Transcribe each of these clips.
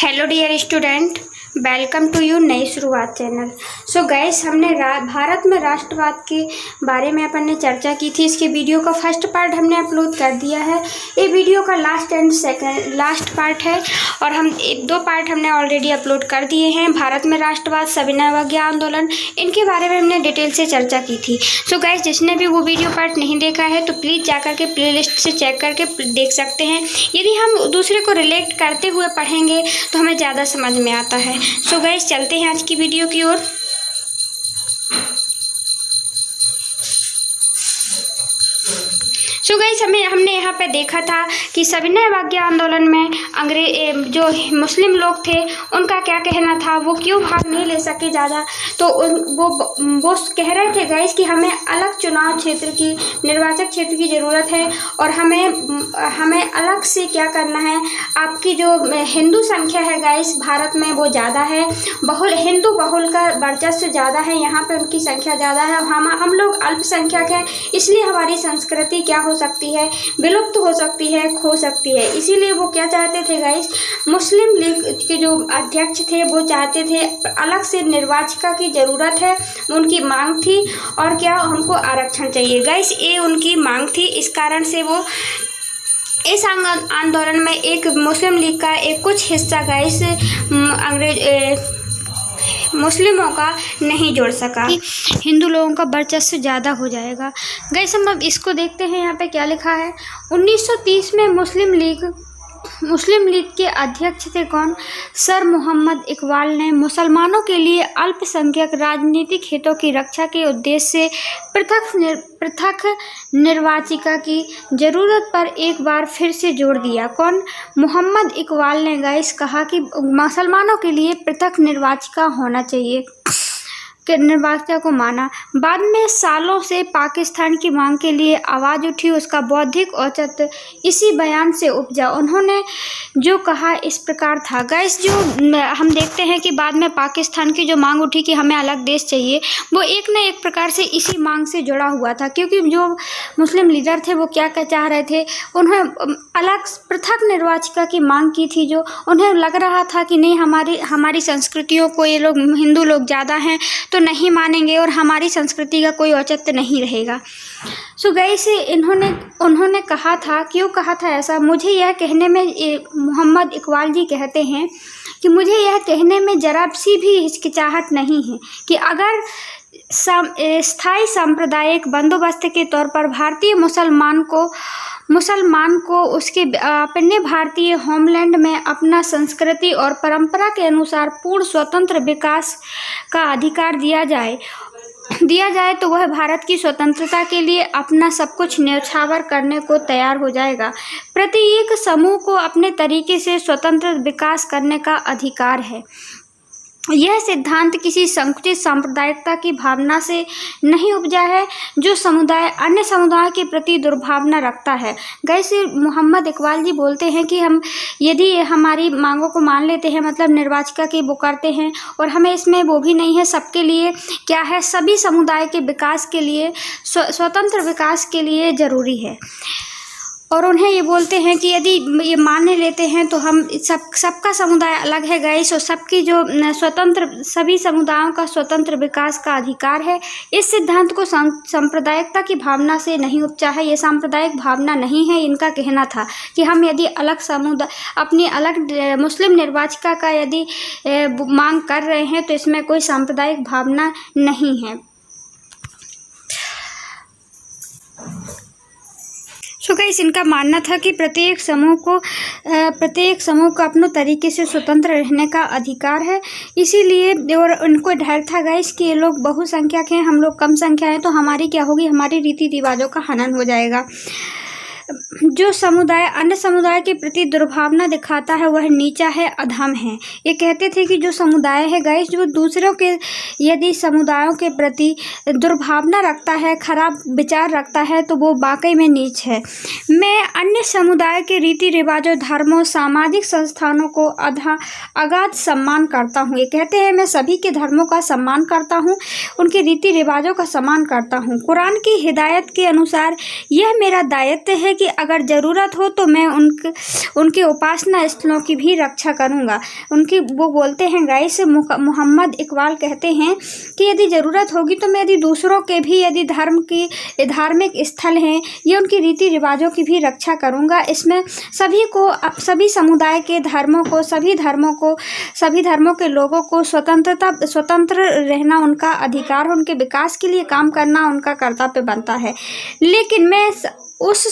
Hello dear student, welcome to you नई शुरुआत channel. So guys, हमने भारत में राष्ट्रवाद के बारे में अपन ने चर्चा की थी। इसके वीडियो का फर्स्ट पार्ट हमने अपलोड कर दिया है। ये वीडियो का लास्ट पार्ट है और हम दो पार्ट हमने ऑलरेडी अपलोड कर दिए हैं। भारत में राष्ट्रवाद, सविनय अवज्ञा आंदोलन, इनके बारे में हमने डिटेल से चर्चा की थी। सो गाइस, जिसने भी वो वीडियो पार्ट नहीं देखा है तो प्लीज़ जाकर के प्ले लिस्ट से चेक करके देख सकते हैं। यदि हम दूसरे को रिलेट करते हुए पढ़ेंगे तो हमें ज़्यादा समझ में आता है। सो गाइस, चलते हैं आज की वीडियो की ओर। सो गाइस, हमने यहाँ पे देखा था कि सविनय अवज्ञा आंदोलन में जो मुस्लिम लोग थे उनका क्या कहना था, वो क्यों भाग नहीं ले सके ज़्यादा। तो वो कह रहे थे गाइस कि हमें अलग चुनाव क्षेत्र की, निर्वाचक क्षेत्र की ज़रूरत है और हमें अलग से क्या करना है। आपकी जो हिंदू संख्या है गाइस भारत में वो ज़्यादा है, हिंदू बहुल का वर्चस्व ज़्यादा है, यहाँ पे उनकी संख्या ज़्यादा है। हम लोग अल्पसंख्यक हैं, इसलिए हमारी संस्कृति क्या हो सकती है, विलुप्त हो सकती है, खो सकती है। इसीलिए वो क्या चाहते थे गाइस, मुस्लिम लीग के जो अध्यक्ष थे वो चाहते थे अलग से निर्वाचिका की ज़रूरत है, उनकी मांग थी। और क्या, हमको आरक्षण चाहिए गाइस, ये उनकी मांग थी। इस कारण से वो इस आंदोलन में एक मुस्लिम लीग का एक कुछ हिस्सा गाइस मुस्लिमों का नहीं जोड़ सका। हिंदू लोगों का वर्चस्व ज़्यादा हो जाएगा। गाइस, हम अब इसको देखते हैं। यहाँ पे क्या लिखा है। 1930 में मुस्लिम लीग के अध्यक्ष थे कौन? सर मोहम्मद इकबाल ने मुसलमानों के लिए अल्पसंख्यक राजनीतिक हितों की रक्षा के उद्देश्य से पृथक निर्वाचिका की ज़रूरत पर एक बार फिर से जोर दिया। कौन? मोहम्मद इकबाल ने गाइस कहा कि मुसलमानों के लिए पृथक निर्वाचिका होना चाहिए, के निर्वाचिका को माना। बाद में सालों से पाकिस्तान की मांग के लिए आवाज़ उठी, उसका बौद्धिक औचित्य इसी बयान से उपजा। उन्होंने जो कहा इस प्रकार था। गाइस, जो हम देखते हैं कि बाद में पाकिस्तान की जो मांग उठी कि हमें अलग देश चाहिए, वो एक न एक प्रकार से इसी मांग से जुड़ा हुआ था। क्योंकि जो मुस्लिम लीडर थे वो क्या चाह रहे थे, उन्हें अलग पृथक निर्वाचिका की मांग की थी। जो उन्हें लग रहा था कि नहीं, हमारी संस्कृतियों को ये लोग हिंदू लोग ज़्यादा हैं तो नहीं मानेंगे और हमारी संस्कृति का कोई औचित्य नहीं रहेगा। सो गाइस, उन्होंने कहा था, क्यों कहा था ऐसा? मुझे यह कहने में, मोहम्मद इकबाल जी कहते हैं कि मुझे यह कहने में ज़रा सी भी हिचकिचाहट नहीं है कि अगर स्थायी सांप्रदायिक बंदोबस्त के तौर पर भारतीय मुसलमान को उसके अपने भारतीय होमलैंड में अपना संस्कृति और परंपरा के अनुसार पूर्ण स्वतंत्र विकास का अधिकार दिया जाए तो वह भारत की स्वतंत्रता के लिए अपना सब कुछ न्यौछावर करने को तैयार हो जाएगा। प्रत्येक समूह को अपने तरीके से स्वतंत्र विकास करने का अधिकार है। यह सिद्धांत किसी संकुचित सांप्रदायिकता की भावना से नहीं उपजा है जो समुदाय अन्य समुदायों के प्रति दुर्भावना रखता है। गाइस, मोहम्मद इकबाल जी बोलते हैं कि हम यदि हमारी मांगों को मान लेते हैं, मतलब निर्वाचिका की वो करते हैं, और हमें इसमें वो भी नहीं है, सबके लिए क्या है, सभी समुदाय के विकास के लिए, स्वतंत्र विकास के लिए ज़रूरी है। और उन्हें ये बोलते हैं कि यदि ये मान लेते हैं तो हम सबका समुदाय अलग है गाइस, और सबकी जो सभी समुदायों का स्वतंत्र विकास का अधिकार है। इस सिद्धांत को सांप्रदायिकता की भावना से नहीं उपजा है, ये सांप्रदायिक भावना नहीं है। इनका कहना था कि हम यदि अलग समुदाय, अपनी अलग मुस्लिम निर्वाचिका का यदि मांग कर रहे हैं तो इसमें कोई सांप्रदायिक भावना नहीं है। सो गाइस, इनका मानना था कि प्रत्येक समूह को अपने तरीके से स्वतंत्र रहने का अधिकार है। इसीलिए, और उनको डर था गाइस कि ये लोग बहुसंख्यक हैं, हम लोग कम संख्या हैं, तो हमारी क्या होगी, हमारी रीति रिवाजों का हनन हो जाएगा। जो समुदाय अन्य समुदाय के प्रति दुर्भावना दिखाता है वह नीचा है, अधम है। ये कहते थे कि जो समुदाय है गाइस, जो दूसरों के यदि समुदायों के प्रति दुर्भावना रखता है, खराब विचार रखता है, तो वो वाकई में नीच है। मैं अन्य समुदाय के रीति रिवाजों, धर्मों, सामाजिक संस्थानों को अगाध सम्मान करता हूँ। ये कहते हैं मैं सभी के धर्मों का सम्मान करता हूँ, उनके रीति रिवाजों का सम्मान करता हूँ। कुरान की हिदायत के अनुसार यह मेरा दायित्व है हैं कि अगर ज़रूरत हो तो मैं उनके उपासना स्थलों की भी रक्षा करूँगा। वो बोलते हैं गाइस, मोहम्मद इकबाल कहते हैं कि यदि ज़रूरत होगी तो मैं यदि दूसरों के भी यदि धार्मिक स्थल हैं ये उनकी रीति रिवाजों की भी रक्षा करूँगा। इसमें सभी समुदाय के सभी धर्मों के लोगों को स्वतंत्र रहना उनका अधिकार है, उनके विकास के लिए काम करना उनका कर्तव्य बनता है। लेकिन मैं उस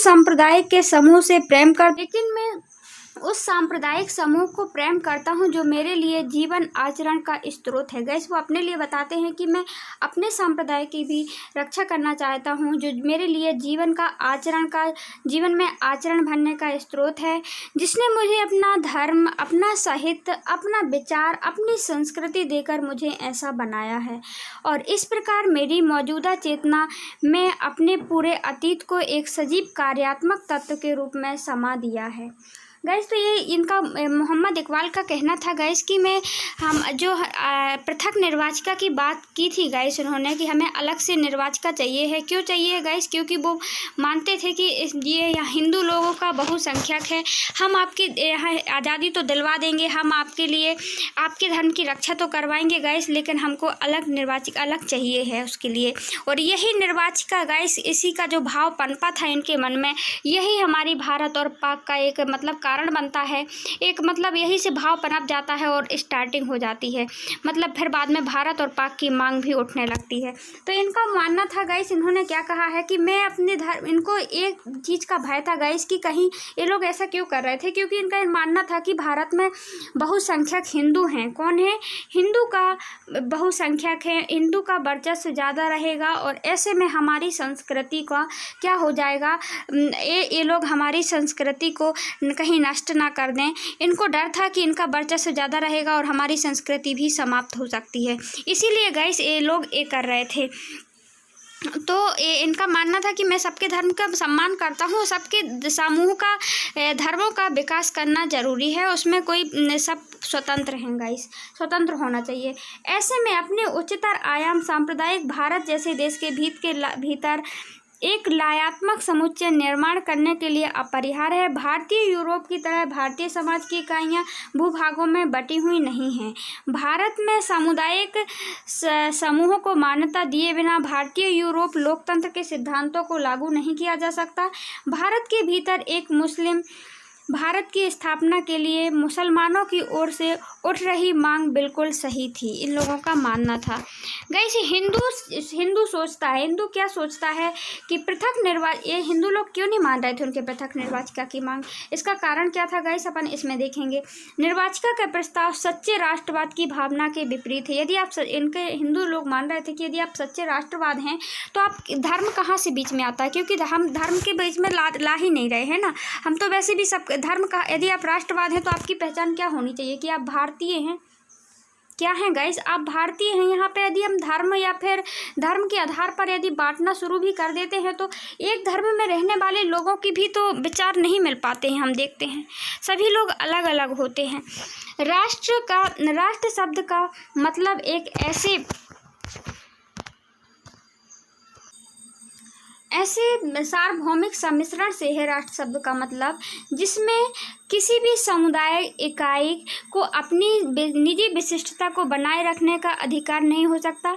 सांप्रदायिक समूह को प्रेम करता हूँ जो मेरे लिए जीवन आचरण का स्रोत है। गैस वो अपने लिए बताते हैं कि मैं अपने संप्रदाय की भी रक्षा करना चाहता हूँ जो मेरे लिए जीवन में आचरण बनने का स्रोत है, जिसने मुझे अपना धर्म, अपना साहित्य, अपना विचार, अपनी संस्कृति देकर मुझे ऐसा बनाया है। और इस प्रकार मेरी मौजूदा चेतना में अपने पूरे अतीत को एक सजीव कार्यात्मक तत्व के रूप में समा दिया है। गैस तो ये इनका मोहम्मद इकबाल का कहना था गैस कि हम जो पृथक निर्वाचिका की बात की थी गैस उन्होंने कि हमें अलग से निर्वाचिका चाहिए है। क्यों चाहिए गैस? क्योंकि वो मानते थे कि ये हिंदू लोगों का बहुसंख्यक है, हम आपकी आज़ादी तो दिलवा देंगे, हम आपके लिए आपके धर्म की रक्षा तो करवाएंगे गैस, लेकिन हमको अलग चाहिए है उसके लिए। और यही निर्वाचिका गैस, इसी का जो भाव पनपा था इनके मन में, यही हमारी भारत और पाक का एक कारण बनता है। एक यही से भाव पनप जाता है और स्टार्टिंग हो जाती है, फिर बाद में भारत और पाक की मांग भी उठने लगती है। तो इनका मानना था गाइस, इन्होंने क्या कहा है कि मैं अपने धर्म, इनको एक चीज़ का भय था गाइस कि कहीं ये लोग ऐसा क्यों कर रहे थे, क्योंकि इनका मानना था कि भारत में बहुसंख्यक हिंदू हैं। कौन है? हिंदू का बहुसंख्यक है, हिंदू का वर्चस्व ज़्यादा रहेगा और ऐसे में हमारी संस्कृति का क्या हो जाएगा, ये लोग हमारी संस्कृति को कहीं नष्ट ना कर दें। इनको डर था कि इनका वर्चस्व ज़्यादा रहेगा और हमारी संस्कृति भी समाप्त हो सकती है, इसीलिए गाइस ये लोग ये कर रहे थे। तो इनका मानना था कि मैं सबके धर्म का सम्मान करता हूँ, सबके समूह का धर्मों का विकास करना ज़रूरी है, उसमें कोई सब स्वतंत्र हैं गाइस, स्वतंत्र होना चाहिए। ऐसे में अपने उच्चतर आयाम सांप्रदायिक भारत जैसे देश के भीतर एक लयात्मक समुच्चय निर्माण करने के लिए अपरिहार्य है। भारतीय यूरोप की तरह भारतीय समाज की इकाइयाँ भूभागों में बटी हुई नहीं हैं। भारत में सामुदायिक समूहों को मान्यता दिए बिना भारतीय यूरोप लोकतंत्र के सिद्धांतों को लागू नहीं किया जा सकता। भारत के भीतर भारत की स्थापना के लिए मुसलमानों की ओर से उठ रही मांग बिल्कुल सही थी, इन लोगों का मानना था। गाइस हिंदू सोचता है, हिंदू क्या सोचता है कि ये हिंदू लोग क्यों नहीं मान रहे थे उनके पृथक निर्वाचिका की मांग? इसका कारण क्या था गाइस, अपन इसमें देखेंगे। निर्वाचिका का प्रस्ताव सच्चे राष्ट्रवाद की भावना के विपरीत है। यदि आप इनके हिंदू लोग मान रहे थे कि यदि आप सच्चे राष्ट्रवाद हैं तो आप धर्म कहाँ से बीच में आता है, क्योंकि हम धर्म के बीच में ला ही नहीं रहे हैं ना। हम तो वैसे भी सब धर्म का, यदि आप राष्ट्रवाद हैं तो आपकी पहचान क्या होनी चाहिए कि आप भारतीय हैं। क्या हैं गाइस, आप भारतीय हैं। यहाँ पे यदि हम धर्म या फिर धर्म के आधार पर यदि बांटना शुरू भी कर देते हैं तो एक धर्म में रहने वाले लोगों की भी तो विचार नहीं मिल पाते हैं। हम देखते हैं सभी लोग अलग अलग होते हैं। राष्ट्र शब्द का मतलब एक ऐसे सार्वभौमिक सम्मिश्रण से है राष्ट्र शब्द का मतलब, जिसमें किसी भी समुदाय इकाई को अपनी निजी विशिष्टता को बनाए रखने का अधिकार नहीं हो सकता।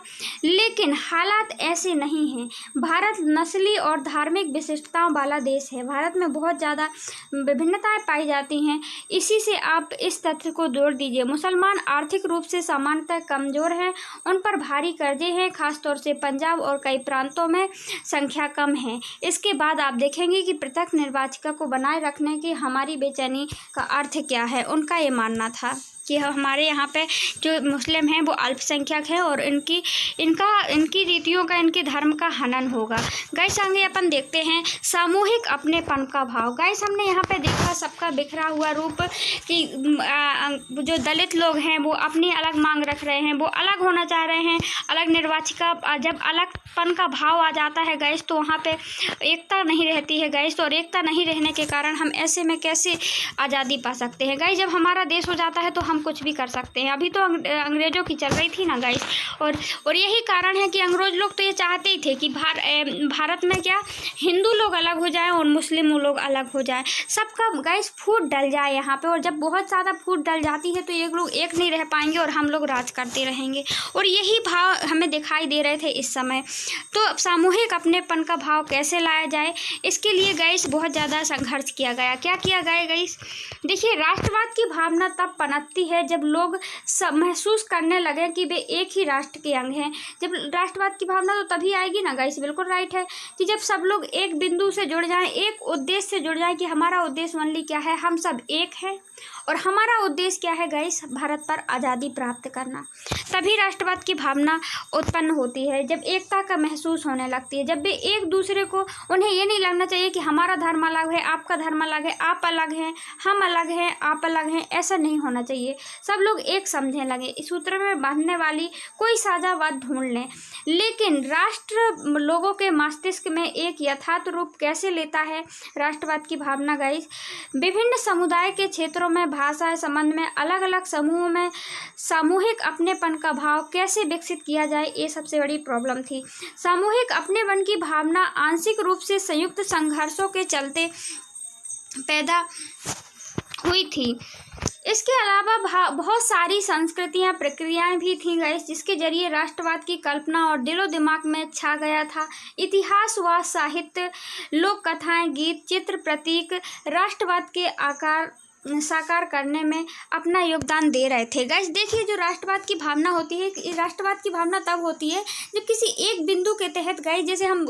लेकिन हालात ऐसे नहीं हैं। भारत नस्ली और धार्मिक विशिष्टताओं वाला देश है। भारत में बहुत ज़्यादा विभिन्नताएं पाई जाती हैं। इसी से आप इस तथ्य को जोड़ दीजिए, मुसलमान आर्थिक रूप से सामान्यतः कमज़ोर हैं, उन पर भारी कर्जे हैं, खासतौर से पंजाब और कई प्रांतों में संख्या कम है। इसके बाद आप देखेंगे कि पृथक निर्वाचिका को बनाए रखने की हमारी बेचैनी का अर्थ क्या है। उनका ये मानना था कि हमारे यहाँ पे जो मुस्लिम हैं वो अल्पसंख्यक हैं और इनकी रीतियों का, इनके धर्म का हनन होगा। गाइस आगे अपन देखते हैं सामूहिक अपनेपन का भाव। गाइस हमने यहाँ पे देखा सबका बिखरा हुआ रूप कि जो दलित लोग हैं वो अपनी अलग मांग रख रहे हैं, वो अलग होना चाह रहे हैं, अलग निर्वाचिका। जब अलगपन का भाव आ जाता है गाइस तो वहाँ पे एकता नहीं रहती है गाइस। और एकता नहीं रहने के कारण हम ऐसे में कैसे आज़ादी पा सकते हैं गाइस। जब हमारा देश हो जाता है तो हम हम कुछ भी कर सकते हैं। अभी तो अंग्रेज़ों की चल रही थी ना गाइस, और यही कारण है कि अंग्रेज़ लोग तो ये चाहते ही थे कि भारत में क्या हिंदू लोग अलग हो जाएं और मुस्लिम लोग अलग हो जाएं, सबका गाइस फूट डल जाए यहाँ पे। और जब बहुत ज़्यादा फूट डल जाती है तो ये लोग एक नहीं रह पाएंगे और हम लोग राज करते रहेंगे। और यही भाव हमें दिखाई दे रहे थे इस समय। तो सामूहिक अपनेपन का भाव कैसे लाया जाए, इसके लिए गाइस बहुत ज़्यादा संघर्ष किया गया। क्या किया गया गाइस? देखिए, राष्ट्रवाद की भावना तब पनपती है जब लोग महसूस करने लगे कि वे एक ही राष्ट्र के अंग हैं। जब राष्ट्रवाद की भावना तो तभी आएगी ना गाइस, बिल्कुल राइट है, कि जब सब लोग एक बिंदु से जुड़ जाएं, एक उद्देश्य से जुड़ जाएं कि हमारा उद्देश्य ओनली क्या है, हम सब एक हैं और हमारा उद्देश्य क्या है गाइस, भारत पर आज़ादी प्राप्त करना। तभी राष्ट्रवाद की भावना उत्पन्न होती है, जब एकता का महसूस होने लगती है, जब वे एक दूसरे को, उन्हें ये नहीं लगना चाहिए कि हमारा धर्म अलग है, आपका धर्म अलग है, आप अलग हैं, हम अलग हैं, आप अलग हैं, ऐसा नहीं होना चाहिए। सब लोग एक समझने लगे, इस सूत्र में बांधने वाली कोई साझा बात ढूंढ लें। लेकिन राष्ट्र लोगों के मस्तिष्क में एक यथार्थ रूप कैसे लेता है राष्ट्रवाद की भावना गाइस? विभिन्न समुदाय के क्षेत्रों में भाषा संबंध में अलग अलग समूहों में सामूहिक अपनेपन का भाव कैसे विकसित किया जाए, ये सबसे बड़ी प्रॉब्लम थी। सामूहिक अपनेपन की भावना आंशिक रूप से संयुक्त संघर्षों के चलते पैदा हुई थी। इसके अलावा बहुत सारी संस्कृतियां, प्रक्रियाएं भी थीं गाइस, जिसके जरिए राष्ट्रवाद की कल्पना और दिलो दिमाग में छा गया था। इतिहास व साहित्य, लोक कथाएं, गीत, चित्र, प्रतीक राष्ट्रवाद के आकार साकार करने में अपना योगदान दे रहे थे गाइस। देखिए, जो राष्ट्रवाद की भावना होती है, राष्ट्रवाद की भावना तब होती है जब किसी एक बिंदु के तहत गाइस, जैसे हम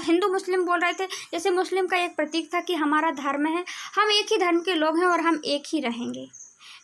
हिंदू मुस्लिम बोल रहे थे, जैसे मुस्लिम का एक प्रतीक था कि हमारा धर्म है, हम एक ही धर्म के लोग हैं और हम एक ही रहेंगे,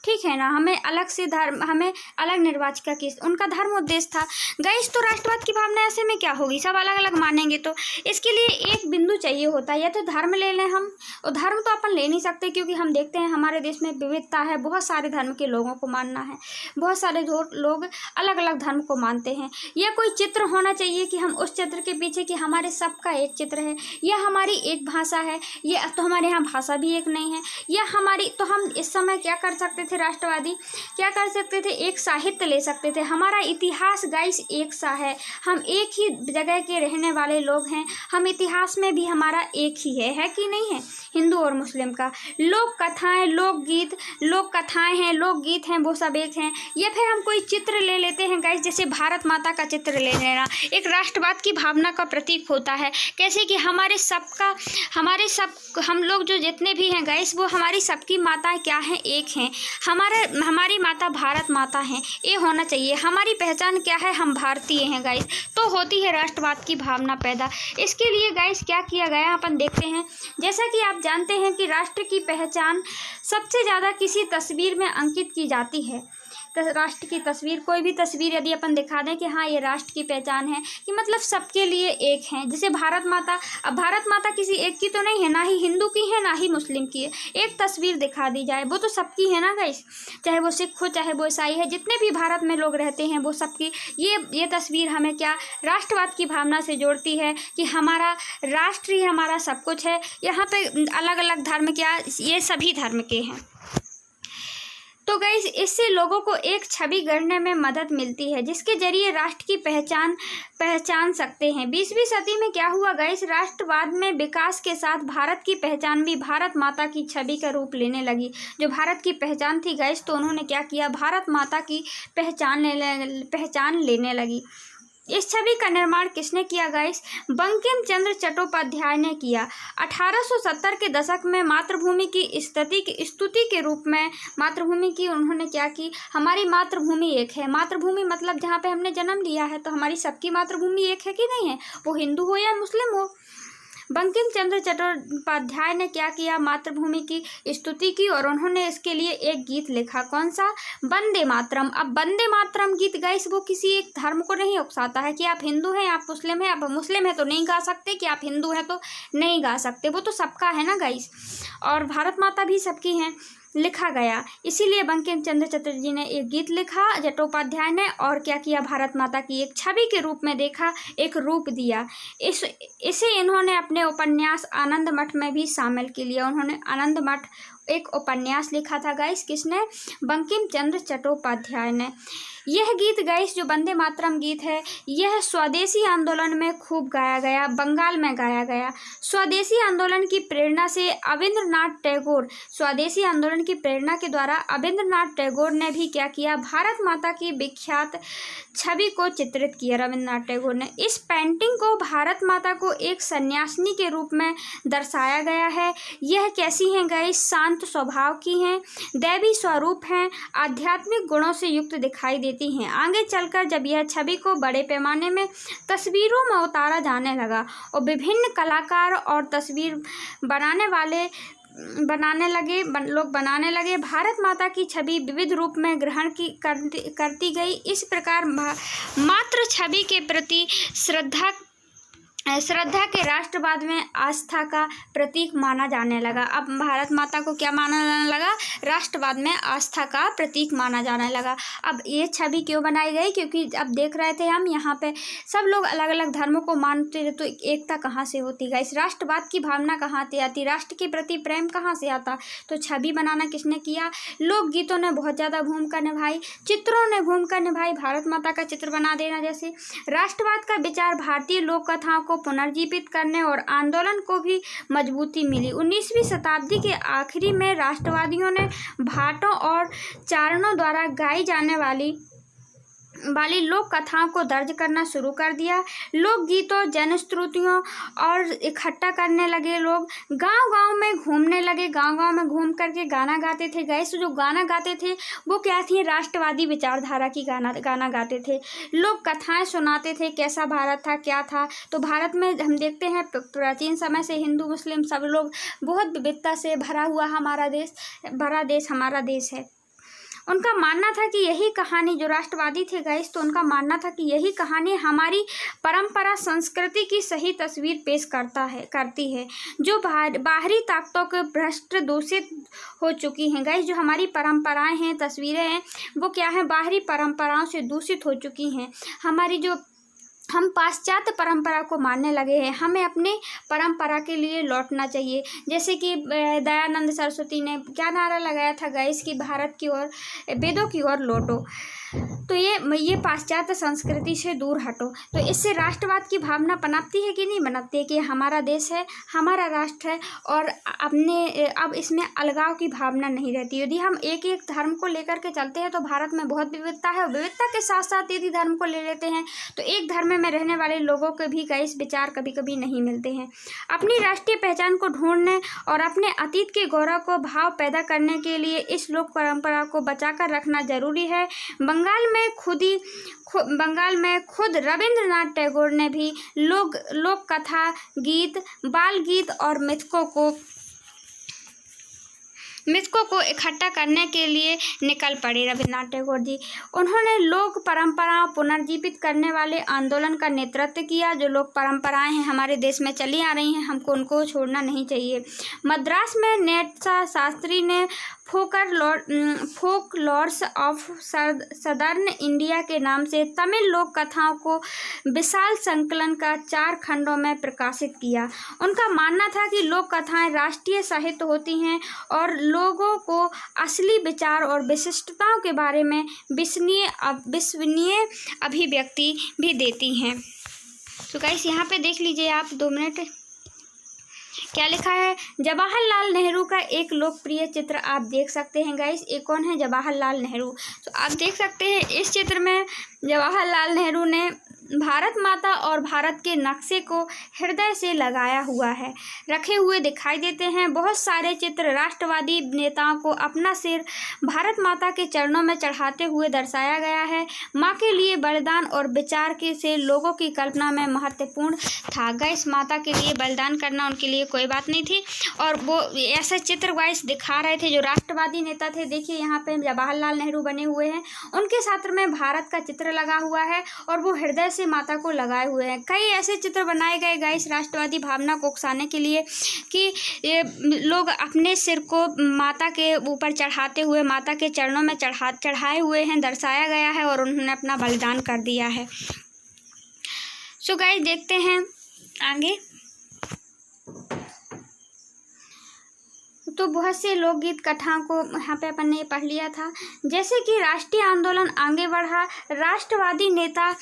ठीक है ना, हमें अलग से धर्म, हमें अलग निर्वाचिका की, उनका धर्म उद्देश्य था गाइस। तो राष्ट्रवाद की भावना ऐसे में क्या होगी, सब अलग अलग मानेंगे, तो इसके लिए एक बिंदु चाहिए होता है। या तो धर्म ले लें हम, और धर्म तो अपन ले नहीं सकते क्योंकि हम देखते हैं हमारे देश में विविधता है, बहुत सारे धर्म के लोगों को मानना है, बहुत सारे लोग अलग अलग धर्म को मानते हैं। या कोई चित्र होना चाहिए कि हम उस चित्र के पीछे कि हमारे सबका एक चित्र है, या हमारी एक भाषा है, ये तो हमारे यहाँ भाषा भी एक नहीं है, या हमारी, तो हम इस समय क्या कर सकते थे, राष्ट्रवादी क्या कर सकते थे, एक साहित्य ले सकते थे। हमारा इतिहास गाइस एक सा है, हम एक ही जगह के रहने वाले लोग हैं, हम इतिहास में भी हमारा एक ही है कि नहीं है, हिंदू और मुस्लिम का। लोक कथाएं, लोकगीत, लोक कथाएं हैं, लोकगीत हैं, वो सब एक हैं। या फिर हम कोई चित्र ले लेते हैं गाइस, जैसे भारत माता का चित्र ले लेना, एक राष्ट्रवाद की भावना का प्रतीक होता है। कैसे कि हम लोग जो जितने भी हैं गाइस, वो हमारी सबकी माताएं क्या हैं, एक हैं। हमारी माता भारत माता हैं, ये होना चाहिए। हमारी पहचान क्या है, हम भारतीय हैं गाइस। तो होती है राष्ट्रवाद की भावना पैदा। इसके लिए गाइस क्या किया गया अपन देखते हैं। जैसा कि आप जानते हैं कि राष्ट्र की पहचान सबसे ज़्यादा किसी तस्वीर में अंकित की जाती है। राष्ट्र की तस्वीर, कोई भी तस्वीर यदि अपन दिखा दें कि हाँ ये राष्ट्र की पहचान है, कि मतलब सबके लिए एक है। जैसे भारत माता, अब भारत माता किसी एक की तो नहीं है, ना ही हिंदू की है ना ही मुस्लिम की है। एक तस्वीर दिखा दी जाए, वो तो सबकी है ना गाइस, चाहे वो सिख हो चाहे वो ईसाई है, जितने भी भारत में लोग रहते हैं वो सबकी ये तस्वीर हमें क्या राष्ट्रवाद की भावना से जोड़ती है कि हमारा राष्ट्र ही हमारा सब कुछ है। यहाँ पे अलग अलग धर्म क्या, ये सभी धर्म के हैं। तो गाइस, इससे लोगों को एक छवि गढ़ने में मदद मिलती है, जिसके जरिए राष्ट्र की पहचान सकते हैं। 20वीं सदी में क्या हुआ गाइस, राष्ट्रवाद में विकास के साथ भारत की पहचान भी भारत माता की छवि का रूप लेने लगी। जो भारत की पहचान थी गाइस, तो उन्होंने क्या किया, भारत माता की पहचान लेने लगी। इस छवि का निर्माण किसने किया गाइस, बंकिम चंद्र चट्टोपाध्याय ने किया। 1870 के दशक में मातृभूमि की स्तुति के रूप में मातृभूमि की उन्होंने क्या की, हमारी मातृभूमि एक है। मातृभूमि मतलब जहाँ पे हमने जन्म लिया है, तो हमारी सबकी मातृभूमि एक है कि नहीं है, वो हिंदू हो या मुस्लिम हो। बंकिम चंद्र चट्टोपाध्याय ने क्या किया, मातृभूमि की स्तुति की और उन्होंने इसके लिए एक गीत लिखा। कौन सा, वंदे मातरम। अब वंदे मातरम गीत गाइस, वो किसी एक धर्म को नहीं उकसाता है कि आप हिंदू हैं, आप मुस्लिम हैं, आप मुस्लिम हैं तो नहीं गा सकते, कि आप हिंदू हैं तो नहीं गा सकते, वो तो सबका है ना गाइस। और भारत माता भी सबकी हैं, लिखा गया। इसीलिए बंकिम चंद्र चटर्जी जी ने एक गीत लिखा, चट्टोपाध्याय ने, और क्या किया, भारत माता की एक छवि के रूप में देखा, एक रूप दिया। इसे इन्होंने अपने उपन्यास आनंद मठ में भी शामिल कर लिया। उन्होंने आनंद मठ एक उपन्यास लिखा था गाइस। किसने? बंकिम चंद्र चट्टोपाध्याय ने। यह गीत गाइस जो वंदे मातरम गीत है, यह स्वदेशी आंदोलन में खूब गाया गया, बंगाल में गाया गया। स्वदेशी आंदोलन की प्रेरणा से अविंद्रनाथ टैगोर, स्वदेशी आंदोलन की प्रेरणा के द्वारा अविंद्रनाथ टैगोर ने भी क्या किया? भारत माता की विख्यात छवि को चित्रित किया रविंद्रनाथ टैगोर ने। इस पेंटिंग को भारत माता को एक सन्यासिनी के रूप में दर्शाया गया है। यह कैसी हैं गाइस? शांत स्वभाव की हैं, दैवी स्वरूप हैं, आध्यात्मिक गुणों से युक्त दिखाई देती हैं। आगे चलकर जब यह छवि को बड़े पैमाने में तस्वीरों में उतारा जाने लगा और विभिन्न कलाकार और तस्वीर लोग बनाने लगे, भारत माता की छवि विविध रूप में ग्रहण करती गई। इस प्रकार मात्र छवि के प्रति श्रद्धा के राष्ट्रवाद में आस्था का प्रतीक माना जाने लगा। अब भारत माता को क्या माना जाने लगा? राष्ट्रवाद में आस्था का प्रतीक माना जाने लगा। अब ये छवि क्यों बनाई गई? क्योंकि अब देख रहे थे हम यहाँ पे सब लोग अलग अलग धर्मों को मानते थे, तो एकता कहाँ से होती गाइस? राष्ट्रवाद की भावना कहाँ से आती? राष्ट्र के प्रति प्रेम कहाँ से आता? तो छवि बनाना किसने किया? लोकगीतों ने बहुत ज़्यादा भूमिका निभाई, चित्रों ने भूमिका निभाई, भारत माता का चित्र बना देना। जैसे राष्ट्रवाद का विचार भारतीय लोक कथाओं को पुनर्जीवित करने और आंदोलन को भी मजबूती मिली। 19वीं शताब्दी के आखिरी में राष्ट्रवादियों ने भाटों और चारणों द्वारा गाई जाने वाली लोक कथाओं को दर्ज करना शुरू कर दिया। लोकगीतों, जनश्रुतियों और इकट्ठा करने लगे। लोग गांव-गांव में घूमने लगे, गांव-गांव में घूम करके गाना गाते थे। गाइस जो गाना गाते थे वो क्या थी? राष्ट्रवादी विचारधारा की गाना गाते थे। लोग कथाएं सुनाते थे, कैसा भारत था, क्या था। तो भारत में हम देखते हैं प्राचीन समय से हिंदू मुस्लिम सब लोग बहुत विविधता से भरा हुआ हमारा देश हमारा देश है। उनका मानना था कि यही कहानी, जो राष्ट्रवादी थे गाइस, तो उनका मानना था कि यही कहानी हमारी परंपरा संस्कृति की सही तस्वीर पेश करती है, जो बाहरी ताकतों के भ्रष्ट दूषित हो चुकी हैं। गाइस जो हमारी परंपराएं हैं, तस्वीरें हैं, वो क्या है? बाहरी परंपराओं से दूषित हो चुकी हैं। हम पाश्चात्य परंपरा को मानने लगे हैं, हमें अपने परंपरा के लिए लौटना चाहिए। जैसे कि दयानंद सरस्वती ने क्या नारा लगाया था गाइस कि भारत की ओर, वेदों की ओर लौटो। तो ये पाश्चात्य संस्कृति से दूर हटो। तो इससे राष्ट्रवाद की भावना पनपती है कि नहीं पनपती है कि हमारा देश है, हमारा राष्ट्र है, और अब इसमें अलगाव की भावना नहीं रहती। यदि हम एक एक धर्म को लेकर के चलते हैं तो भारत में बहुत विविधता है, और विविधता के साथ साथ यदि धर्म को ले लेते हैं तो एक धर्म में रहने वाले लोगों के भी गाइस विचार कभी कभी नहीं मिलते हैं। अपनी राष्ट्रीय पहचान को ढूंढने और अपने अतीत के गौरव को भाव पैदा करने के लिए इस लोक परंपरा को बचाकर रखना जरूरी है। बंगाल में खुद रविंद्रनाथ टैगोर ने भी लोक कथा, गीत, बाल गीत और मिथकों को इकट्ठा करने के लिए निकल पड़े रविंद्रनाथ टैगोर जी। उन्होंने लोक परंपराओं पुनर्जीवित करने वाले आंदोलन का नेतृत्व किया। जो लोक परंपराएं हैं हमारे देश में चली आ रही हैं, हमको उनको छोड़ना नहीं चाहिए। मद्रास में नेत्सा शास्त्री ने फोक लॉर्ड्स ऑफ सदर्न इंडिया के नाम से तमिल लोक कथाओं को विशाल संकलन का 4 खंडों में प्रकाशित किया। उनका मानना था कि लोक कथाएं राष्ट्रीय साहित्य होती हैं और लोगों को असली विचार और विशिष्टताओं के बारे में विश्वसनीय अभिव्यक्ति भी देती हैं। तो गाइस यहाँ पे देख लीजिए आप 2 मिनट, क्या लिखा है? जवाहरलाल नेहरू का एक लोकप्रिय चित्र आप देख सकते हैं गाइस। ये कौन है? जवाहरलाल नेहरू। तो आप देख सकते हैं इस चित्र में जवाहरलाल नेहरू ने भारत माता और भारत के नक्शे को हृदय से लगाया हुआ है, रखे हुए दिखाई देते हैं। बहुत सारे चित्र राष्ट्रवादी नेताओं को अपना सिर भारत माता के चरणों में चढ़ाते हुए दर्शाया गया है। माँ के लिए बलिदान और विचार के से लोगों की कल्पना में महत्वपूर्ण था। गाइस माता के लिए बलिदान करना उनके लिए कोई बात नहीं थी, और वो ऐसे चित्र गाइस दिखा रहे थे जो राष्ट्रवादी नेता थे। देखिए यहाँ पे जवाहरलाल नेहरू बने हुए हैं, उनके छात्र में भारत का चित्र लगा हुआ है और वो हृदय से माता को लगाए हुए हैं। कई ऐसे चित्र बनाए गए गाइस राष्ट्रवादी भावना को उकसाने के लिए कि लोग अपने सिर को माता के ऊपर चढ़ाते हुए माता के चरणों में चढ़ाए हुए हैं, दर्शाया गया है, और उन्होंने अपना बलिदान कर दिया है। सो गाइस देखते हैं आगे। तो बहुत से लोकगीत कथाओं को यहाँ पे अपन ने पढ़ लिया था। जैसे कि राष्ट्रीय आंदोलन आगे बढ़ा, राष्ट्रवादी नेता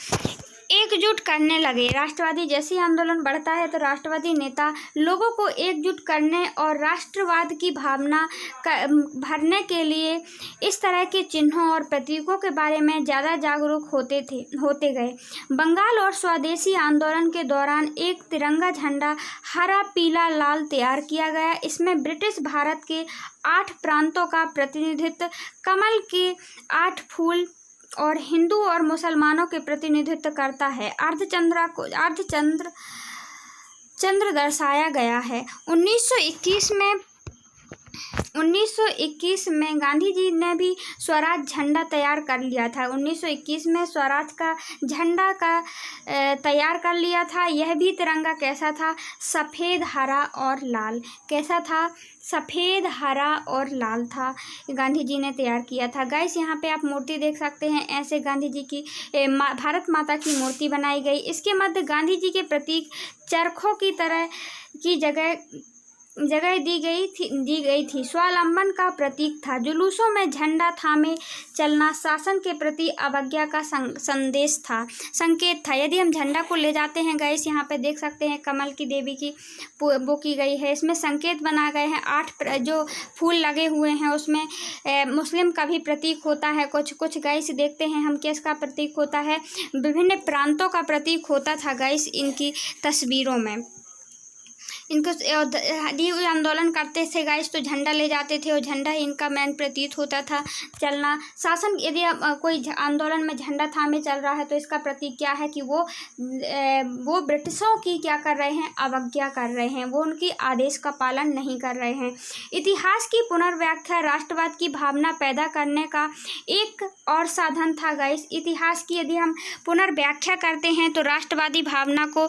एकजुट करने लगे। राष्ट्रवादी जैसे ही आंदोलन बढ़ता है तो राष्ट्रवादी नेता लोगों को एकजुट करने और राष्ट्रवाद की भावना भरने के लिए इस तरह के चिन्हों और प्रतीकों के बारे में ज़्यादा जागरूक होते गए। बंगाल और स्वदेशी आंदोलन के दौरान एक तिरंगा झंडा हरा, पीला, लाल तैयार किया गया। इसमें ब्रिटिश भारत के 8 प्रांतों का प्रतिनिधित्व, कमल के 8 फूल और हिंदू और मुसलमानों के प्रतिनिधित्व करता है। चंद्र दर्शाया गया है। 1921 में गांधी जी ने भी स्वराज झंडा तैयार कर लिया था। 1921 में स्वराज का झंडा तैयार कर लिया था। यह भी तिरंगा कैसा था? सफ़ेद, हरा और लाल। कैसा था? सफ़ेद, हरा और लाल था। गांधी जी ने तैयार किया था। गाइस यहाँ पे आप मूर्ति देख सकते हैं। ऐसे गांधी जी की भारत माता की मूर्ति बनाई गई। इसके मध्य गांधी जी के प्रतीक चरखों की तरह की जगह दी गई थी। स्वावलंबन का प्रतीक था। जुलूसों में झंडा थामे चलना शासन के प्रति अवज्ञा का संकेत था। यदि हम झंडा को ले जाते हैं गाइस, यहाँ पे देख सकते हैं कमल की देवी की वो की गई है। इसमें संकेत बना गए हैं। 8 जो फूल लगे हुए हैं उसमें मुस्लिम का भी प्रतीक होता है। कुछ गाइस देखते हैं हम किसका प्रतीक होता है। विभिन्न प्रांतों का प्रतीक होता था गाइस इनकी तस्वीरों में। इनको यदि आंदोलन करते थे गाइस तो झंडा ले जाते थे और झंडा ही इनका मेन प्रतीक होता था चलना। शासन यदि कोई आंदोलन में झंडा थामे चल रहा है तो इसका प्रतीक क्या है कि वो ब्रिटिशों की क्या कर रहे हैं? अवज्ञा कर रहे हैं। वो उनकी आदेश का पालन नहीं कर रहे हैं। इतिहास की पुनर्व्याख्या राष्ट्रवाद की भावना पैदा करने का एक और साधन था गाइस। इतिहास की यदि हम पुनर्व्याख्या करते हैं तो राष्ट्रवादी भावना को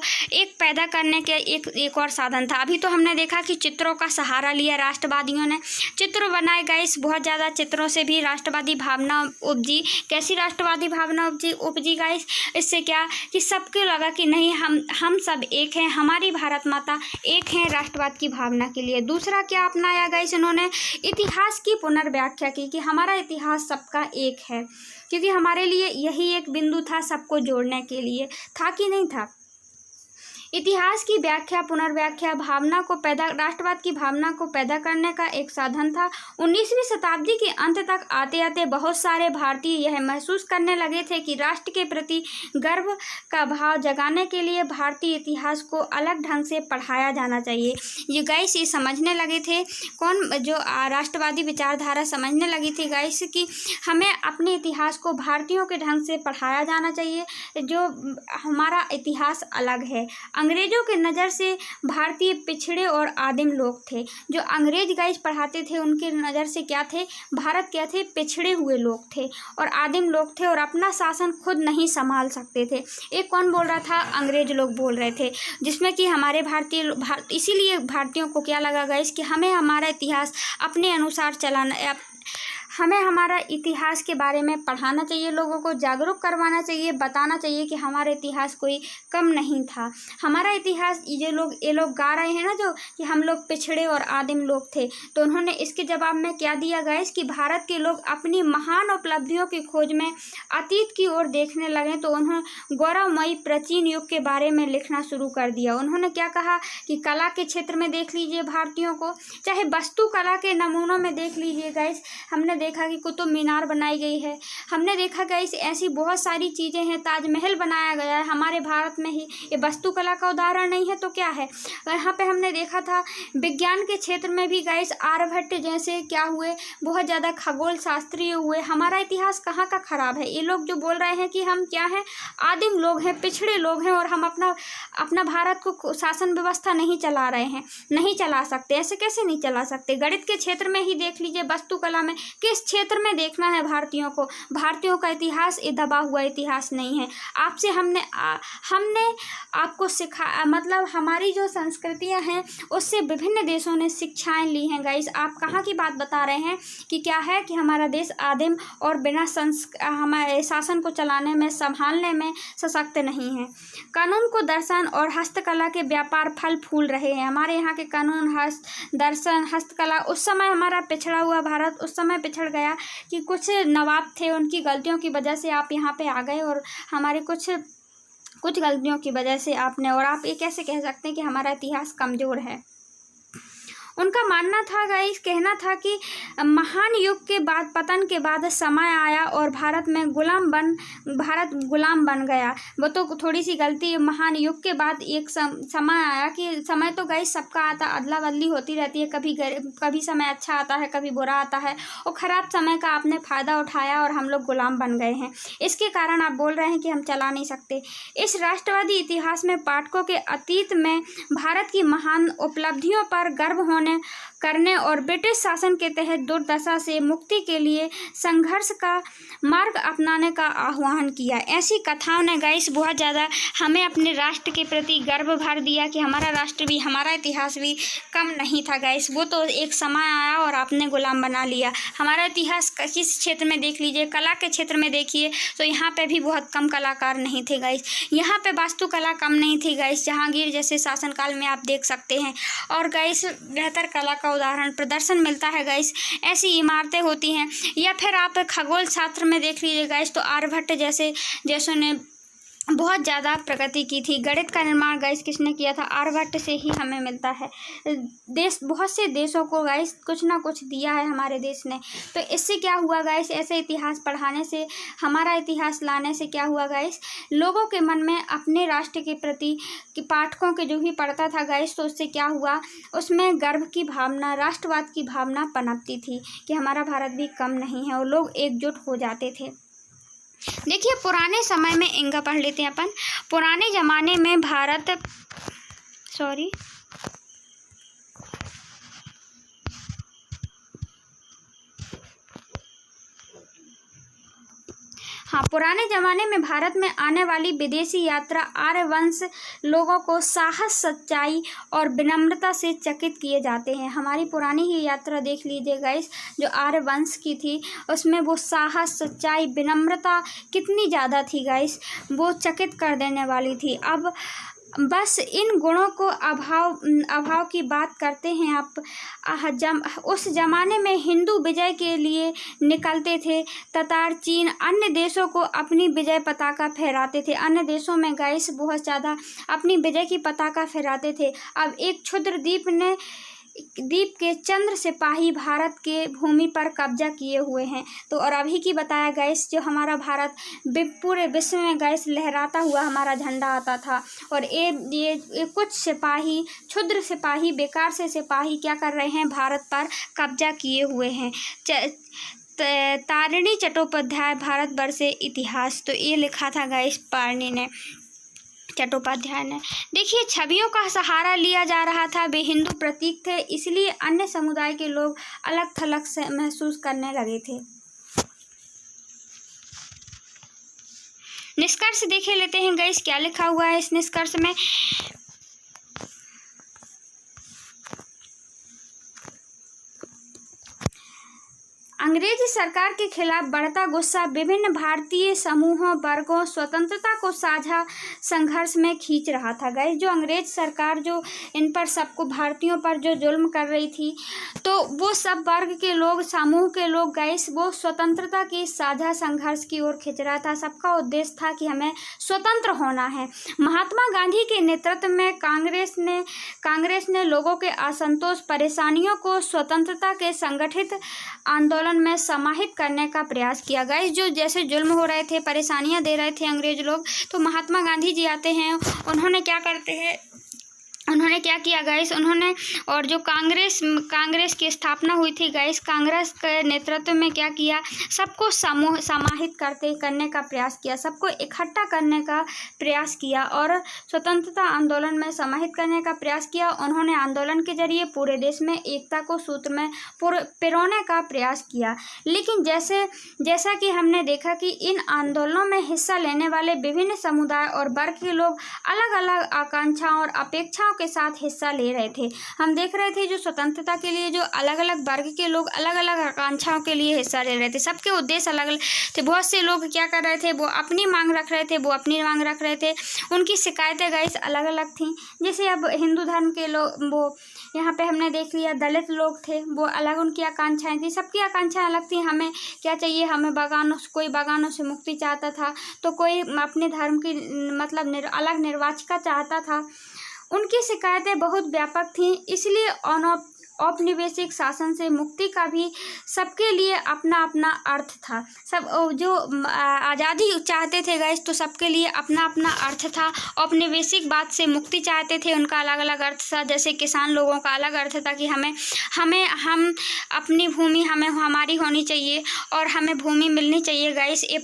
पैदा करने के एक और साधन था। अभी तो हमने देखा कि चित्रों का सहारा लिया राष्ट्रवादियों ने, चित्र बनाए गए। बहुत ज़्यादा चित्रों से भी राष्ट्रवादी भावना उपजी। कैसी राष्ट्रवादी भावना उपजी गाइस? इससे क्या कि सबको लगा कि नहीं, हम सब एक हैं, हमारी भारत माता एक है, राष्ट्रवाद की भावना के लिए। दूसरा क्या अपनाया गाइस इन्होंने? इतिहास की पुनर्व्याख्या की कि हमारा इतिहास सबका एक है, क्योंकि हमारे लिए यही एक बिंदु था सबको जोड़ने के लिए। था कि नहीं था? इतिहास की व्याख्या, पुनर्व्याख्या राष्ट्रवाद की भावना को पैदा करने का एक साधन था। 19वीं शताब्दी के अंत तक आते आते बहुत सारे भारतीय यह महसूस करने लगे थे कि राष्ट्र के प्रति गर्व का भाव जगाने के लिए भारतीय इतिहास को अलग ढंग से पढ़ाया जाना चाहिए। ये गाइस ये समझने लगे थे, जो राष्ट्रवादी विचारधारा समझने लगी थी गाइस कि हमें अपने इतिहास को भारतीयों के ढंग से पढ़ाया जाना चाहिए, जो हमारा इतिहास अलग है। अंग्रेजों के नज़र से भारतीय पिछड़े और आदिम लोग थे। जो अंग्रेज गाइस पढ़ाते थे उनके नज़र से क्या थे? भारत क्या थे? पिछड़े हुए लोग थे और आदिम लोग थे और अपना शासन खुद नहीं संभाल सकते थे। एक कौन बोल रहा था? अंग्रेज लोग बोल रहे थे, जिसमें कि हमारे इसीलिए भारतीयों को क्या लगा गाइस कि हमें हमारा इतिहास अपने अनुसार चलाना, हमें हमारा इतिहास के बारे में पढ़ाना चाहिए, लोगों को जागरूक करवाना चाहिए, बताना चाहिए कि हमारा इतिहास कोई कम नहीं था। हमारा इतिहास ये लोग गा रहे हैं ना जो कि हम लोग पिछड़े और आदिम लोग थे, तो उन्होंने इसके जवाब में क्या दिया गाइस कि भारत के लोग अपनी महान उपलब्धियों की खोज में अतीत की ओर देखने लगे, तो उन्होंने गौरवमयी प्राचीन युग के बारे में लिखना शुरू कर दिया। उन्होंने क्या कहा कि कला के क्षेत्र में देख लीजिए भारतीयों को, चाहे वस्तु कला के नमूनों में देख लीजिए गाइस, हमने देखा कि कुतुब मीनार बनाई गई है, हमने देखा गाइस ऐसी बहुत सारी चीज़ें हैं, ताजमहल बनाया गया है हमारे भारत में ही। ये वस्तुकला का उदाहरण नहीं है तो क्या है? यहाँ पे हमने देखा था विज्ञान के क्षेत्र में भी गाइस आर्यभट्ट जैसे क्या हुए, बहुत ज़्यादा खगोल शास्त्री हुए। हमारा इतिहास कहाँ का खराब है? ये लोग जो बोल रहे हैं कि हम क्या हैं? आदिम लोग हैं, पिछड़े लोग हैं और हम अपना भारत को शासन व्यवस्था नहीं चला रहे हैं, नहीं चला सकते। ऐसे कैसे नहीं चला सकते? गणित के क्षेत्र में ही देख लीजिए, वस्तुकला में किस किस क्षेत्र में देखना है भारतीयों को? भारतीयों का इतिहास ये दबा हुआ इतिहास नहीं है। आपसे हमने आपको मतलब हमारी जो संस्कृतियाँ हैं उससे विभिन्न देशों ने शिक्षाएँ ली हैं गाइस। आप कहाँ की बात बता रहे हैं कि क्या है कि हमारा देश आदिम और बिना हमारे शासन को चलाने में, संभालने में सशक्त नहीं है। कानून को दर्शन और हस्तकला के व्यापार फल फूल रहे हैं। हमारे यहाँ के कानून, दर्शन, हस्तकला, उस समय हमारा पिछड़ा हुआ भारत उस समय पिछड़ गया कि कुछ नवाब थे, उनकी गलतियों की वजह से आप यहाँ पे आ गए और हमारे कुछ गलतियों की वजह से आपने, और आप ये कैसे कह सकते हैं कि हमारा इतिहास कमज़ोर है? उनका मानना था गाइस, कहना था कि महान युग के बाद, पतन के बाद समय आया और भारत गुलाम बन गया। वो तो थोड़ी सी गलती, महान युग के बाद एक समय आया कि समय तो गाइस सबका आता, अदला बदली होती रहती है, कभी समय अच्छा आता है, कभी बुरा आता है, और ख़राब समय का आपने फ़ायदा उठाया और हम लोग गुलाम बन गए हैं। इसके कारण आप बोल रहे हैं कि हम चला नहीं सकते। इस राष्ट्रवादी इतिहास में पाठकों के अतीत में भारत की महान उपलब्धियों पर गर्व करने और ब्रिटिश शासन के तहत दुर्दशा से मुक्ति के लिए संघर्ष का मार्ग अपनाने का आह्वान किया। ऐसी कथाओं ने गाइस बहुत ज़्यादा हमें अपने राष्ट्र के प्रति गर्व भर दिया कि हमारा राष्ट्र भी, हमारा इतिहास भी कम नहीं था गाइस। वो तो एक समय आया और आपने गुलाम बना लिया। हमारा इतिहास किस क्षेत्र में देख लीजिए, कला के क्षेत्र में देखिए तो यहाँ पे भी बहुत कम कलाकार नहीं थे गाइस। यहाँ पे वास्तुकला कम नहीं थी गाइस, जहांगीर जैसे शासनकाल में आप देख सकते हैं। और गाइस बेहतर कला का उदाहरण प्रदर्शन मिलता है गाइस, ऐसी इमारतें होती हैं। या फिर आप खगोल शास्त्र में देख लीजिए गाइस, तो आर्यभट्ट जैसों ने बहुत ज़्यादा प्रगति की थी। गणित का निर्माण गाइस किसने किया था? आर्यभट्ट से ही हमें मिलता है। बहुत से देशों को गाइस कुछ ना कुछ दिया है हमारे देश ने। तो इससे क्या हुआ गाइस, ऐसे इतिहास पढ़ाने से, हमारा इतिहास लाने से क्या हुआ गाइस, लोगों के मन में अपने राष्ट्र के प्रति, कि पाठकों के जो भी पढ़ता था गाइस, तो उससे क्या हुआ, उसमें गर्व की भावना, राष्ट्रवाद की भावना पनपती थी कि हमारा भारत भी कम नहीं है, और लोग एकजुट हो जाते थे। देखिए पुराने समय में, इनका पढ़ लेते हैं अपन। पुराने ज़माने में पुराने ज़माने में भारत में आने वाली विदेशी यात्रा आर्यवंश लोगों को साहस, सच्चाई और विनम्रता से चकित किए जाते हैं। हमारी पुरानी ही यात्रा देख लीजिए गाइस, जो आर्यवंश की थी, उसमें वो साहस, सच्चाई, विनम्रता कितनी ज़्यादा थी गाइस, वो चकित कर देने वाली थी। अब बस इन गुणों को अभाव की बात करते हैं आप। उस ज़माने में हिंदू विजय के लिए निकलते थे। ततार, चीन, अन्य देशों को अपनी विजय पताका फहराते थे। अन्य देशों में गाइस बहुत ज़्यादा अपनी विजय की पताका फहराते थे। अब एक क्षुद्र द्वीप के चंद्र सिपाही भारत के भूमि पर कब्जा किए हुए हैं। तो और अभी की बताया गाइस, जो हमारा भारत पूरे विश्व में गाइस लहराता हुआ हमारा झंडा आता था, और ये कुछ सिपाही, क्षुद्र सिपाही, बेकार से सिपाही क्या कर रहे हैं, भारत पर कब्जा किए हुए हैं। तारिणी चट्टोपाध्याय, भारतवर्ष इतिहास, तो ये लिखा था गाइस चट्टोपाध्याय ने। देखिए छवियों का सहारा लिया जा रहा था, वे हिंदू प्रतीक थे, इसलिए अन्य समुदाय के लोग अलग थलग से महसूस करने लगे थे। निष्कर्ष देखे लेते हैं गाइस, क्या लिखा हुआ है इस निष्कर्ष में। अंग्रेजी सरकार के खिलाफ बढ़ता गुस्सा विभिन्न भारतीय समूहों, वर्गों, स्वतंत्रता को साझा संघर्ष में खींच रहा था गाइस। जो अंग्रेज सरकार जो इन पर सबको, भारतीयों पर जो जुल्म कर रही थी, तो वो सब वर्ग के लोग, समूह के लोग गाइस, वो स्वतंत्रता की साझा संघर्ष की ओर खींच रहा था। सबका उद्देश्य था कि हमें स्वतंत्र होना है। महात्मा गांधी के नेतृत्व में कांग्रेस ने लोगों के असंतोष, परेशानियों को स्वतंत्रता के संगठित आंदोलन में समाहित करने का प्रयास किया। गाइस जो जैसे जुल्म हो रहे थे, परेशानियां दे रहे थे अंग्रेज लोग, तो महात्मा गांधी जी आते हैं, उन्होंने क्या करते हैं, उन्होंने क्या किया गाइस, उन्होंने और जो कांग्रेस की स्थापना हुई थी गाइस, कांग्रेस के नेतृत्व में क्या किया, सबको समाहित करने का प्रयास किया, सबको इकट्ठा करने का प्रयास किया और स्वतंत्रता आंदोलन में समाहित करने का प्रयास किया। उन्होंने आंदोलन के जरिए पूरे देश में एकता को सूत्र में पिरोने का प्रयास किया। लेकिन जैसा कि हमने देखा कि इन आंदोलनों में हिस्सा लेने वाले विभिन्न समुदाय और वर्ग के लोग अलग अलग आकांक्षाओं और अपेक्षाओं के साथ हिस्सा ले रहे थे। हम देख रहे थे जो स्वतंत्रता के लिए जो अलग अलग वर्ग के लोग अलग अलग आकांक्षाओं के लिए हिस्सा ले रहे थे, सबके उद्देश्य अलग अलग थे। बहुत से लोग क्या कर रहे थे, वो अपनी मांग रख रहे थे, वो अपनी मांग रख रहे थे, उनकी शिकायतें गाइस अलग अलग थीं। जैसे अब हिंदू धर्म के लोग, वो यहाँ पे हमने देख लिया, दलित लोग थे, वो अलग उनकी आकांक्षाएं थी, सबकी आकांक्षाएं अलग थी। हमें क्या चाहिए, हमें कोई बागानों से मुक्ति चाहता था, तो कोई अपने धर्म की मतलब अलग निर्वाचिका चाहता था। उनकी शिकायतें बहुत व्यापक थीं, इसलिए औपनिवेशिक शासन से मुक्ति का भी सबके लिए अपना अपना अर्थ था। सब जो आज़ादी चाहते थे गाइस, तो सबके लिए अपना अपना अर्थ था। औपनिवेशिक बात से मुक्ति चाहते थे, उनका अलग अलग अर्थ था। जैसे किसान लोगों का अलग अर्थ था कि हम अपनी भूमि हमारी होनी चाहिए और हमें भूमि मिलनी चाहिए गाइस। ये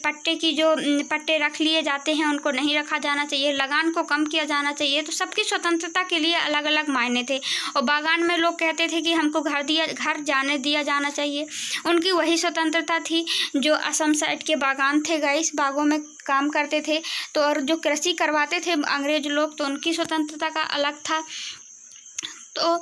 पट्टे रख लिए जाते हैं, उनको नहीं रखा जाना चाहिए, लगान को कम किया जाना चाहिए। तो सबकी स्वतंत्रता के लिए अलग अलग मायने थे। और बागान में लोग कहते थे कि हमको घर जाने दिया जाना चाहिए, उनकी वही स्वतंत्रता थी। जो असम साइड के बागान थे गाइस, बागों में काम करते थे, तो और जो कृषि करवाते थे अंग्रेज लोग, तो उनकी स्वतंत्रता का अलग था। तो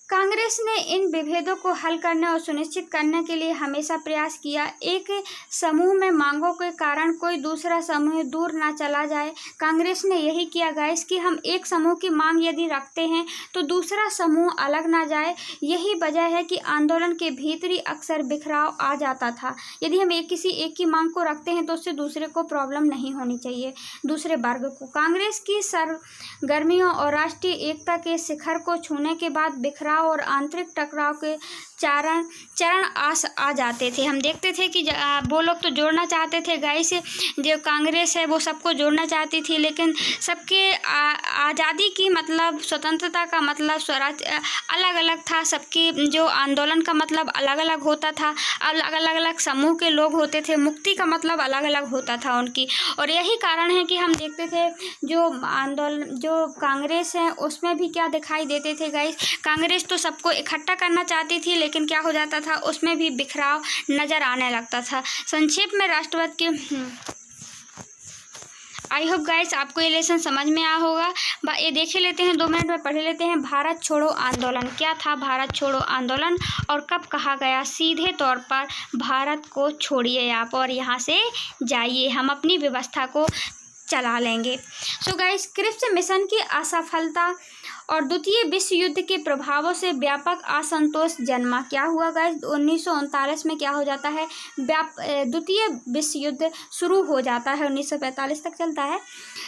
कांग्रेस ने इन विभेदों को हल करने और सुनिश्चित करने के लिए हमेशा प्रयास किया। एक समूह में मांगों के कारण कोई दूसरा समूह दूर ना चला जाए। कांग्रेस ने यही किया गाइस कि हम एक समूह की मांग यदि रखते हैं तो दूसरा समूह अलग ना जाए। यही वजह है कि आंदोलन के भीतरी अक्सर बिखराव आ जाता था। यदि हम किसी एक की मांग को रखते हैं तो उससे दूसरे को प्रॉब्लम नहीं होनी चाहिए, दूसरे वर्ग को। कांग्रेस की सरगर्मियों और राष्ट्रीय एकता के शिखर को छूने के बाद बिखराव और आंतरिक टकराव के चरण आ जाते थे। हम देखते थे कि वो लोग तो जोड़ना चाहते थे गाइस, जो कांग्रेस है वो सबको जोड़ना चाहती थी, लेकिन सबके आज़ादी की मतलब स्वतंत्रता का मतलब स्वराज अलग अलग था। सबकी जो आंदोलन का मतलब अलग अलग होता था, अलग अलग समूह के लोग होते थे, मुक्ति का मतलब अलग अलग होता था उनकी। और यही कारण है कि हम देखते थे जो कांग्रेस है उसमें भी क्या दिखाई देते थे गाइस, कांग्रेस तो सबको इकट्ठा करना चाहती थी, लेकिन क्या हो जाता था, उसमें भी बिखराव नज़र आने लगता था। संक्षेप में राष्ट्रवाद के आई होप गाइस आपको ये लेसन समझ में आया होगा। ये देख लेते हैं, 2 मिनट में पढ़ लेते हैं। भारत छोड़ो आंदोलन क्या था, भारत छोड़ो आंदोलन और कब कहा गया। सीधे तौर पर भारत को छोड़िए आप और यहाँ से जाइए, हम अपनी व्यवस्था को चला लेंगे। सो गाइस, क्रिप्स मिशन की असफलता और द्वितीय विश्व युद्ध के प्रभावों से व्यापक असंतोष जन्मा। क्या हुआ गाइस, 1939 में क्या हो जाता है, द्वितीय विश्व युद्ध शुरू हो जाता है, 1945 तक चलता है।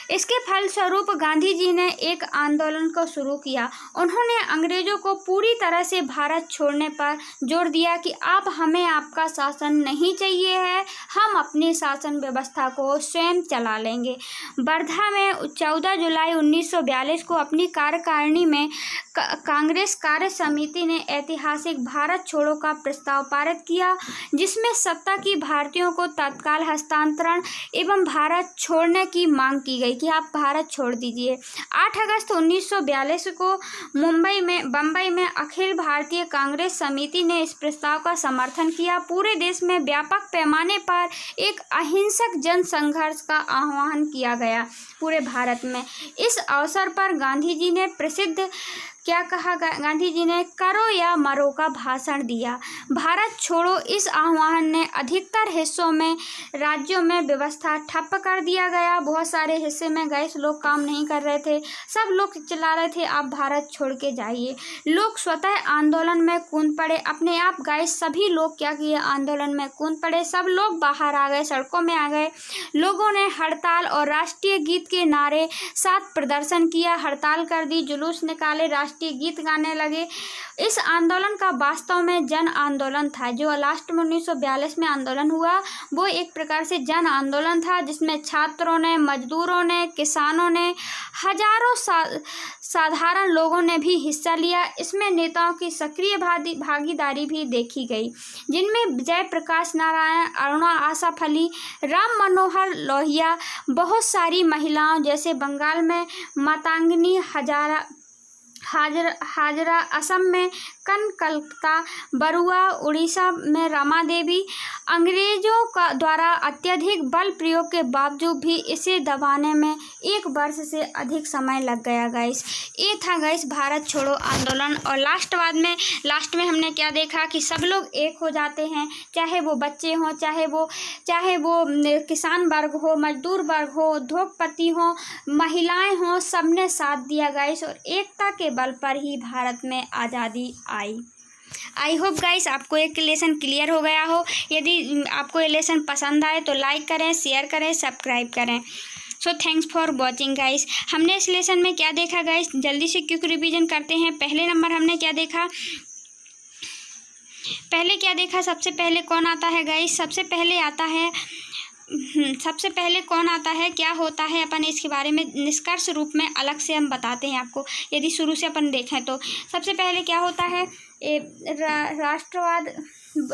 इसके फलस्वरूप गांधी जी ने एक आंदोलन को शुरू किया। उन्होंने अंग्रेजों को पूरी तरह से भारत छोड़ने पर जोर दिया कि अब हमें आपका शासन नहीं चाहिए है, हम अपनी शासन व्यवस्था को स्वयं चला लेंगे। वर्धा में 14 जुलाई 1942 को अपनी कार्यकारिणी में कांग्रेस कार्य समिति ने ऐतिहासिक भारत छोड़ो का प्रस्ताव पारित किया, जिसमें सत्ता की भारतीयों को तत्काल हस्तांतरण एवं भारत छोड़ने की मांग की गई कि आप भारत छोड़ दीजिए। 8 अगस्त 1942 को बम्बई में अखिल भारतीय कांग्रेस समिति ने इस प्रस्ताव का समर्थन किया। पूरे देश में व्यापक पैमाने पर एक अहिंसक जन संघर्ष का आह्वान किया गया पूरे भारत में। इस अवसर पर गांधी जी ने क्या कहा, गांधी जी ने करो या मरो का भाषण दिया। भारत छोड़ो इस आह्वान ने अधिकतर हिस्सों में राज्यों में व्यवस्था ठप कर दिया गया। बहुत सारे हिस्से में गाइस लोग काम नहीं कर रहे थे, सब लोग चिल्ला रहे थे आप भारत छोड़ के जाइए। लोग स्वतः आंदोलन में कूद पड़े, अपने आप गाइस सभी लोग क्या किए, आंदोलन में कूद पड़े। सब लोग बाहर आ गए, सड़कों में आ गए। लोगों ने हड़ताल और राष्ट्रीय गीत के नारे साथ प्रदर्शन किया, हड़ताल कर दी, जुलूस निकाले, राष्ट्रीय राष्ट्रीय गीत गाने लगे। इस आंदोलन का वास्तव में जन आंदोलन था। जो लास्ट में 1942 में आंदोलन हुआ वो एक प्रकार से जन आंदोलन था, जिसमें छात्रों ने, मजदूरों ने, किसानों ने, हजारों साधारण लोगों ने भी हिस्सा लिया। इसमें नेताओं की सक्रिय भागीदारी भी देखी गई, जिनमें जयप्रकाश नारायण, अरुणा आशा फली, राम मनोहर लोहिया, बहुत सारी महिलाओं जैसे बंगाल में मातंगिनी हाजरा, असम में कनकलता बरुआ, उड़ीसा में रमा देवी। अंग्रेजों का द्वारा अत्यधिक बल प्रयोग के बावजूद भी इसे दबाने में 1 वर्ष से अधिक समय लग गया गाइस। ये था गाइस भारत छोड़ो आंदोलन। और लास्ट में हमने क्या देखा कि सब लोग एक हो जाते हैं, चाहे वो बच्चे हों, चाहे वो किसान वर्ग हो, मजदूर वर्ग हो, उद्योगपति हो, महिलाएं हों, सबने साथ दिया गाइस और एकता के बल पर ही भारत में आज़ादी आई होप गाइस आपको एक लेसन क्लियर हो गया हो। यदि आपको ये लेसन पसंद आए तो लाइक करें, शेयर करें, सब्सक्राइब करें। So thanks for watching guys. हमने इस लेसन में क्या देखा गाइस, जल्दी से क्विक रिवीजन करते हैं। पहले नंबर हमने क्या देखा, सबसे पहले कौन आता है गाइस, सबसे पहले कौन आता है, क्या होता है, अपन इसके बारे में निष्कर्ष रूप में अलग से हम बताते हैं आपको। यदि शुरू से अपन देखें तो सबसे पहले क्या होता है, राष्ट्रवाद,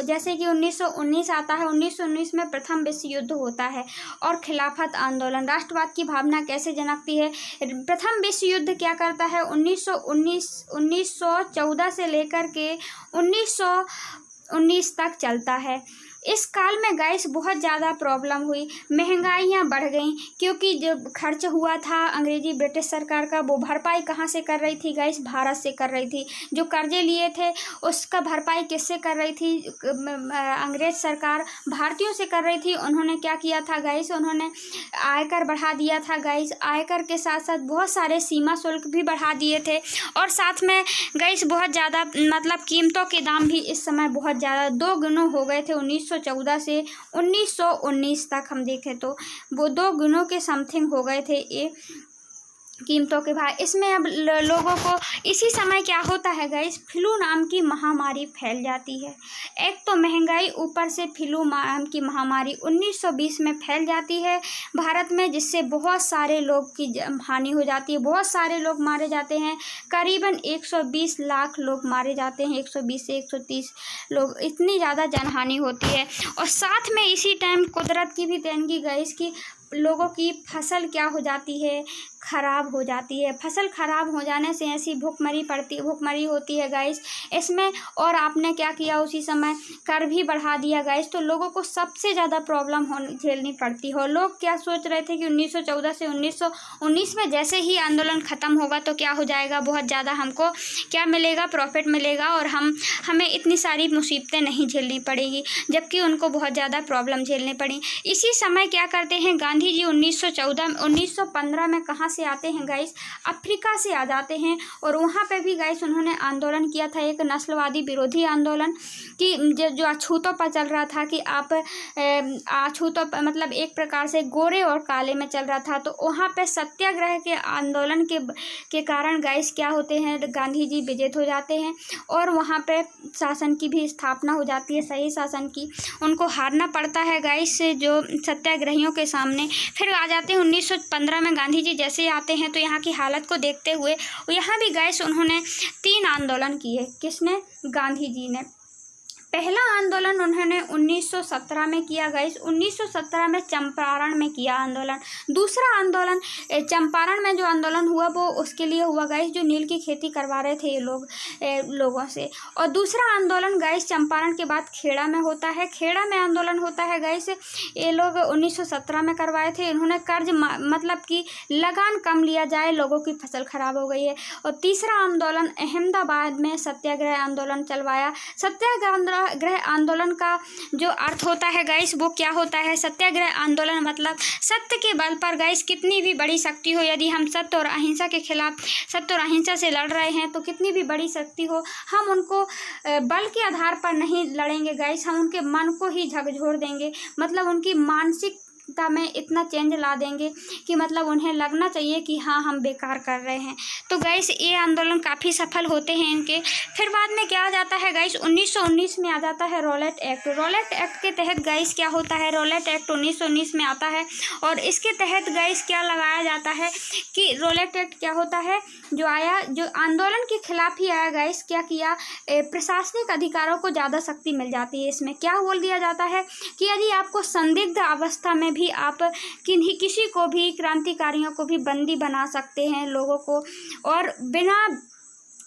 जैसे कि 1919 आता है। 1919 में प्रथम विश्व युद्ध होता है और खिलाफत आंदोलन राष्ट्रवाद की भावना कैसे जनकती है। प्रथम विश्व युद्ध क्या करता है, 1914 से लेकर के 1919 तक चलता है। इस काल में गाइस बहुत ज़्यादा प्रॉब्लम हुई, महंगाइयाँ बढ़ गईं, क्योंकि जब खर्च हुआ था अंग्रेजी ब्रिटिश सरकार का, वो भरपाई कहाँ से कर रही थी गाइस, भारत से कर रही थी। जो कर्जे लिए थे उसका भरपाई किससे कर रही थी, अंग्रेज सरकार भारतीयों से कर रही थी। उन्होंने क्या किया था गाइस, उन्होंने आयकर बढ़ा दिया था गाइस। आयकर के साथ साथ बहुत सारे सीमा शुल्क भी बढ़ा दिए थे और साथ में गाइस बहुत ज़्यादा मतलब कीमतों के दाम भी इस समय बहुत ज़्यादा 2 गुना हो गए थे। 1914 से 1919 तक हम देखें तो वो 2 गुनों के समथिंग हो गए थे ये कीमतों के भाव। इसमें अब लोगों को इसी समय क्या होता है गाइस, फ्लू नाम की महामारी फैल जाती है। एक तो महंगाई, ऊपर से फ्लू नाम की महामारी 1920 में फैल जाती है भारत में, जिससे बहुत सारे लोग की हानि हो जाती है, बहुत सारे लोग मारे जाते हैं। करीबन 120 लाख लोग मारे जाते हैं, 120 से 130 लोग, इतनी ज़्यादा जनहानि होती है। और साथ में इसी टाइम कुदरत की भी देनगी गाइस की लोगों की फसल क्या हो जाती है, ख़राब हो जाती है। फसल ख़राब हो जाने से ऐसी भुखमरी होती है गाइस इसमें। और आपने क्या किया, उसी समय कर भी बढ़ा दिया गाइस, तो लोगों को सबसे ज़्यादा प्रॉब्लम झेलनी पड़ती हो। लोग क्या सोच रहे थे कि 1914 से 1919 में जैसे ही आंदोलन ख़त्म होगा तो क्या हो जाएगा, बहुत ज़्यादा हमको क्या मिलेगा, प्रॉफिट मिलेगा और हमें इतनी सारी मुसीबतें नहीं झेलनी पड़ेगी, जबकि उनको बहुत ज़्यादा प्रॉब्लम झेलनी पड़ी। इसी समय क्या करते हैं गांधी जी 1915 में कहाँ से आते हैं गाइस, अफ्रीका से आ जाते हैं। और वहाँ पे भी गाइस उन्होंने आंदोलन किया था, एक नस्लवादी विरोधी आंदोलन कि जो अछूतों पर चल रहा था कि आप अछूतों पर मतलब एक प्रकार से गोरे और काले में चल रहा था। तो वहाँ पे सत्याग्रह के आंदोलन के कारण गाइस क्या होते हैं, गांधी जी विजेत हो जाते हैं और वहाँ पे शासन की भी स्थापना हो जाती है, सही शासन की। उनको हारना पड़ता है गाइस जो सत्याग्रहियों के सामने। फिर आ जाते हैं 1915 में गांधी जी जैसे आते हैं तो यहाँ की हालत को देखते हुए यहाँ भी गाइस उन्होंने 3 आंदोलन किए। किसने, गांधी जी ने। पहला आंदोलन उन्होंने 1917 में किया गाइस, 1917 में चंपारण में किया आंदोलन। दूसरा आंदोलन चंपारण में जो आंदोलन हुआ वो उसके लिए हुआ गाइस जो नील की खेती करवा रहे थे ये लोगों से। और दूसरा आंदोलन गाइस चंपारण के बाद खेड़ा में होता है। खेड़ा में आंदोलन होता है गाइस, ये लोग 1917 में करवाए थे। इन्होंने कर्ज मतलब कि लगान कम लिया जाए, लोगों की फसल खराब हो गई है। और तीसरा आंदोलन अहमदाबाद में सत्याग्रह आंदोलन चलवाया। सत्याग्रह आंदोलन का जो अर्थ होता है गाइस वो क्या होता है, सत्याग्रह आंदोलन मतलब सत्य के बल पर गाइस कितनी भी बड़ी शक्ति हो, यदि हम सत्य और अहिंसा के खिलाफ, सत्य और अहिंसा से लड़ रहे हैं तो कितनी भी बड़ी शक्ति हो हम उनको बल के आधार पर नहीं लड़ेंगे गाइस, हम उनके मन को ही झकझोर देंगे। मतलब उनकी मानसिक मानसिकता में इतना चेंज ला देंगे कि मतलब उन्हें लगना चाहिए कि हाँ हम बेकार कर रहे हैं। तो गाइस ये आंदोलन काफ़ी सफल होते हैं इनके। फिर बाद में क्या आ जाता है गाइस, 1919 में आ जाता है रॉलेट एक्ट। रॉलेट एक्ट के तहत गाइस क्या होता है, रॉलेट एक्ट 1919 में आता है और इसके तहत गाइस क्या लगाया जाता है कि रॉलेट एक्ट क्या होता है, जो आया, जो आंदोलन के खिलाफ ही आया गाइस। क्या किया, प्रशासनिक अधिकारों को ज़्यादा शक्ति मिल जाती है। इसमें क्या बोल दिया जाता है कि यदि आपको संदिग्ध अवस्था में भी आप किसी को भी, क्रांतिकारियों को भी बंदी बना सकते हैं, लोगों को, और बिना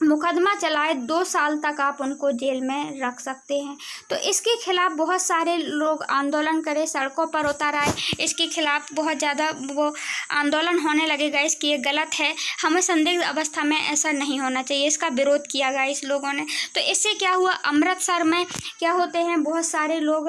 मुकदमा चलाए 2 साल तक आप उनको जेल में रख सकते हैं। तो इसके खिलाफ बहुत सारे लोग आंदोलन करे, सड़कों पर उतर आए। इसके खिलाफ बहुत ज़्यादा वो आंदोलन होने लगे गाइस कि ये गलत है, हमें संदिग्ध अवस्था में ऐसा नहीं होना चाहिए। इसका विरोध किया गाइस लोगों ने। तो इससे क्या हुआ, अमृतसर में क्या होते हैं, बहुत सारे लोग,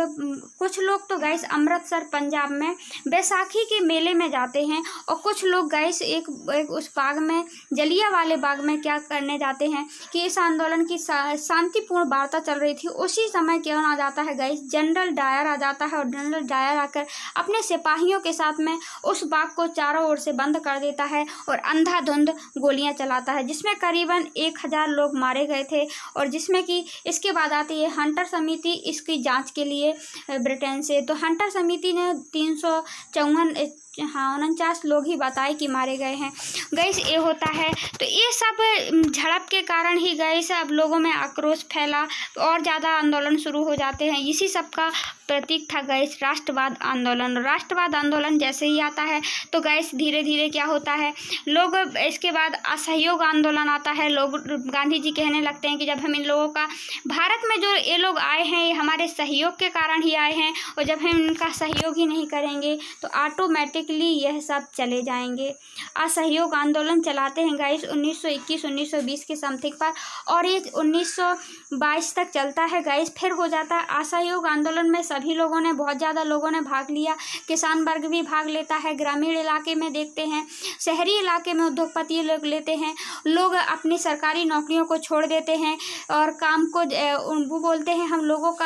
कुछ लोग तो गाइस अमृतसर पंजाब में बैसाखी के मेले में जाते हैं और कुछ लोग गाइस एक उस बाग में, जलियांवाला बाग में क्या करने जाते हैं कि इस आंदोलन की शांतिपूर्ण वार्ता चल रही थी। उसी समय क्या आ जाता है गाइस, जनरल डायर आ जाता है और जनरल डायर आकर अपने सिपाहियों के साथ में उस बाग को चारों ओर से बंद कर देता है और अंधाधुंध गोलियां चलाता है, जिसमें करीबन 1000 लोग मारे गए थे। और जिसमें कि इसके बाद आती है हंटर समिति इसकी जांच के लिए ब्रिटेन से। तो हंटर समिति ने 349 लोग ही बताए कि मारे गए हैं गाइस। ये होता है। तो ये सब झड़प के कारण ही गाइस अब लोगों में आक्रोश फैला और ज़्यादा आंदोलन शुरू हो जाते हैं। इसी सब का प्रतीक था गाइस राष्ट्रवाद आंदोलन। राष्ट्रवाद आंदोलन जैसे ही आता है तो गाइस धीरे धीरे क्या होता है, लोग, इसके बाद असहयोग आंदोलन आता है। लोग, गांधी जी कहने लगते हैं कि जब हम इन लोगों का, भारत में जो ये लोग आए हैं ये हमारे सहयोग के कारण ही आए हैं और जब हम इनका सहयोग ही नहीं करेंगे तो ऑटोमेटिकली यह सब चले जाएंगे। असहयोग आंदोलन चलाते हैं गाइस 1921-1920 के समथिंग पर और ये 1922 तक चलता है गाइस। फिर हो जाता है असहयोग आंदोलन में सभी लोगों ने, बहुत ज़्यादा लोगों ने भाग लिया। किसान वर्ग भी भाग लेता है। ग्रामीण इलाके में देखते हैं, शहरी इलाके में उद्योगपति लोग लेते हैं, लोग अपनी सरकारी नौकरियों को छोड़ देते हैं और काम को वो बोलते हैं हम लोगों का,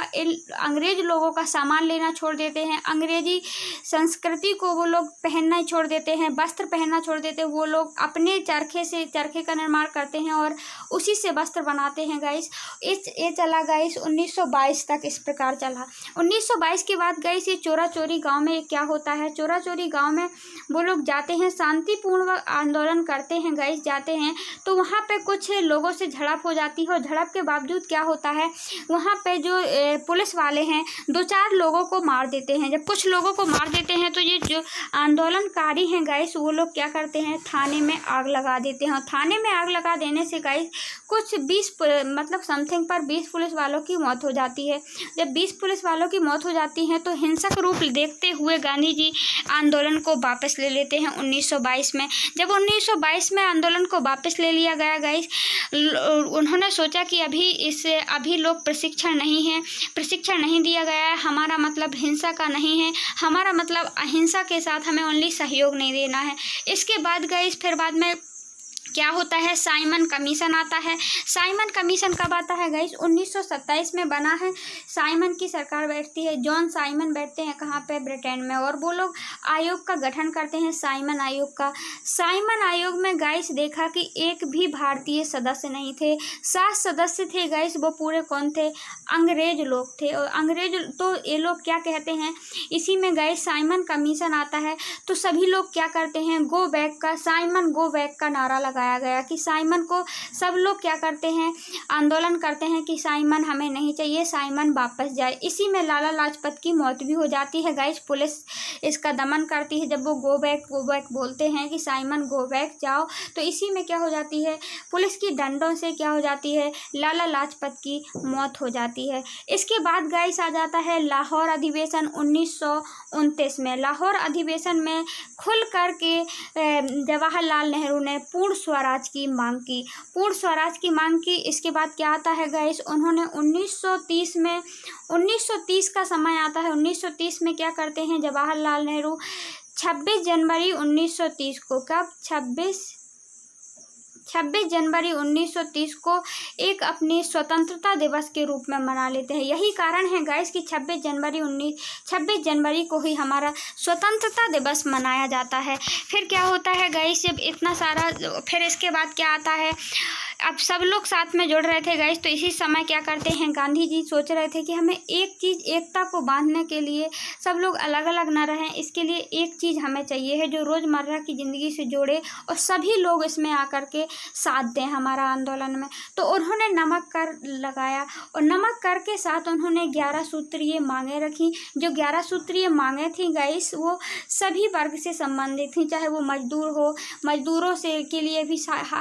अंग्रेज लोगों का सामान लेना छोड़ देते हैं। अंग्रेजी संस्कृति को वो लोग पहनना छोड़ देते हैं, वस्त्र पहनना छोड़ देते हैं। वो लोग अपने चरखे का निर्माण करते हैं और उसी से वस्त्र बनाते हैं गाइस। ये चला गाइस 1922 तक इस प्रकार चला। 1922 के बाद गाइस ये चोरा चोरी गाँव में क्या होता है, चोरा चोरी गाँव में वो लोग जाते हैं, शांतिपूर्ण आंदोलन करते हैं गाइस, जाते हैं तो वहाँ पे कुछ लोगों से झड़प हो जाती है और झड़प के बावजूद क्या होता है, वहाँ पे जो पुलिस वाले हैं 2-4 लोगों को मार देते हैं। जब कुछ लोगों को मार देते हैं तो ये जो आंदोलनकारी हैं गाइस वो लोग क्या करते हैं, थाने में आग लगा देते हैं। थाने में आग लगा देने से गाइस कुछ 20 मतलब समथिंग पर 20 पुलिस वालों की मौत हो जाती है। जब 20 पुलिस वालों की मौत हो जाती है तो हिंसक रूप देखते हुए गांधी जी आंदोलन को वापस ले लेते हैं 1922 में। जब 1922 में आंदोलन को वापस ले लिया गया गाइस, उन्होंने सोचा कि अभी लोग प्रशिक्षण नहीं दिया गया है, हमारा मतलब हिंसा का नहीं है, हमारा मतलब अहिंसा के साथ हमें ओनली सहयोग नहीं देना है। इसके बाद गाइस फिर बाद में क्या होता है, साइमन कमीशन आता है। साइमन कमीशन कब आता है गाइस, 1927 में बना है। साइमन की सरकार बैठती है, जॉन साइमन बैठते हैं कहाँ पे, ब्रिटेन में, और वो लोग आयोग का गठन करते हैं, साइमन आयोग का। साइमन आयोग में गाइस देखा कि एक भी भारतीय सदस्य नहीं थे, 7 सदस्य थे गाइस। वो पूरे कौन थे, अंग्रेज लोग थे। और अंग्रेज तो ये लोग क्या कहते हैं, इसी में गाइस साइमन कमीशन आता है तो सभी लोग क्या करते हैं, गो बैक का, साइमन गो बैक का नारा लगाया गया कि साइमन को, सब लोग क्या करते हैं, आंदोलन करते हैं कि साइमन हमें नहीं चाहिए, साइमन वापस जाए। इसी में लाला लाजपत की मौत भी हो जाती है गाइस, पुलिस इसका दमन करती है जब वो गो बैक बोलते हैं कि साइमन गो बैक जाओ। तो इसी में क्या हो जाती है, पुलिस की डंडों से क्या हो जाती है, लाला लाजपत की मौत हो जाती है। इसके बाद गाइस आ जाता है लाहौर अधिवेशन 1929 में। लाहौर अधिवेशन में खुल करके जवाहरलाल नेहरू ने पूर्ण स्वराज की मांग की। इसके बाद क्या आता है गाइस, उन्होंने 1930 का समय आता है। 1930 में क्या करते हैं जवाहरलाल नेहरू, 26 जनवरी 1930 को, कब, 26 जनवरी 1930 को एक अपनी स्वतंत्रता दिवस के रूप में मना लेते हैं। यही कारण है गाइस कि 26 जनवरी को ही हमारा स्वतंत्रता दिवस मनाया जाता है। फिर क्या होता है गाइस, जब इतना सारा, फिर इसके बाद क्या आता है, अब सब लोग साथ में जुड़ रहे थे गाइस, तो इसी समय क्या करते हैं, गांधी जी सोच रहे थे कि हमें एकता को बांधने के लिए सब लोग अलग अलग ना रहें, इसके लिए एक चीज़ हमें चाहिए है जो रोज़मर्रा की ज़िंदगी से जोड़े और सभी लोग इसमें आकर के साथ दें हमारा आंदोलन में। तो उन्होंने नमक कर लगाया और नमक कर के साथ उन्होंने 11 सूत्रीय मांगें रखी। जो 11 सूत्रीय मांगें थी गाइस, वो सभी वर्ग से संबंधित थी, चाहे वो मजदूरों से के लिए भी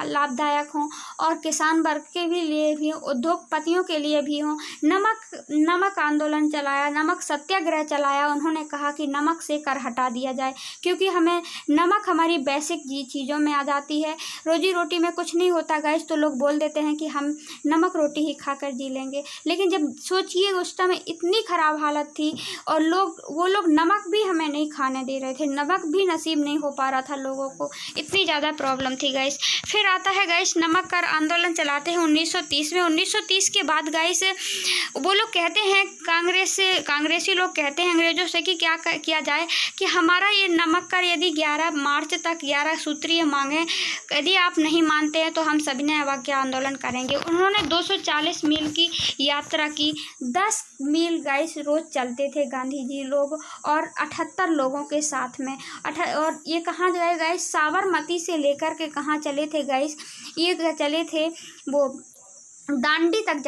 लाभदायक हों और किसान वर्ग के भी लिए भी, उद्योगपतियों के लिए भी हों। नमक आंदोलन चलाया, नमक सत्याग्रह चलाया। उन्होंने कहा कि नमक से कर हटा दिया जाए, क्योंकि हमें नमक हमारी बेसिक चीज़ों में आ जाती है। रोजी रोटी में कुछ नहीं होता गाइस, तो लोग बोल देते हैं कि हम नमक रोटी ही खाकर जी लेंगे। लेकिन जब सोचिए उस समय इतनी ख़राब हालत थी और वो लोग नमक भी हमें नहीं खाने दे रहे थे, नमक भी नसीब नहीं हो पा रहा था लोगों को, इतनी ज़्यादा प्रॉब्लम थी गाइस। फिर आता है गाइस, नमक कर आंदोलन चलाते हैं 1930 में। 1930 के बाद गाइस वो लोग कहते हैं, कांग्रेसी लोग कहते हैं अंग्रेजों से कि क्या किया जाए कि हमारा ये नमक कर यदि 11 मार्च तक 11 सूत्रीय मांगे यदि आप नहीं मानते हैं तो हम सविनय अवज्ञा आंदोलन करेंगे। उन्होंने 240 मील की यात्रा की, 10 मील गाइस रोज चलते थे गांधी जी लोग और 78 लोगों के साथ में। और ये कहाँ गए गाइस, साबरमती से लेकर के कहाँ चले थे गाइस, ये चले थे वो दांडी तक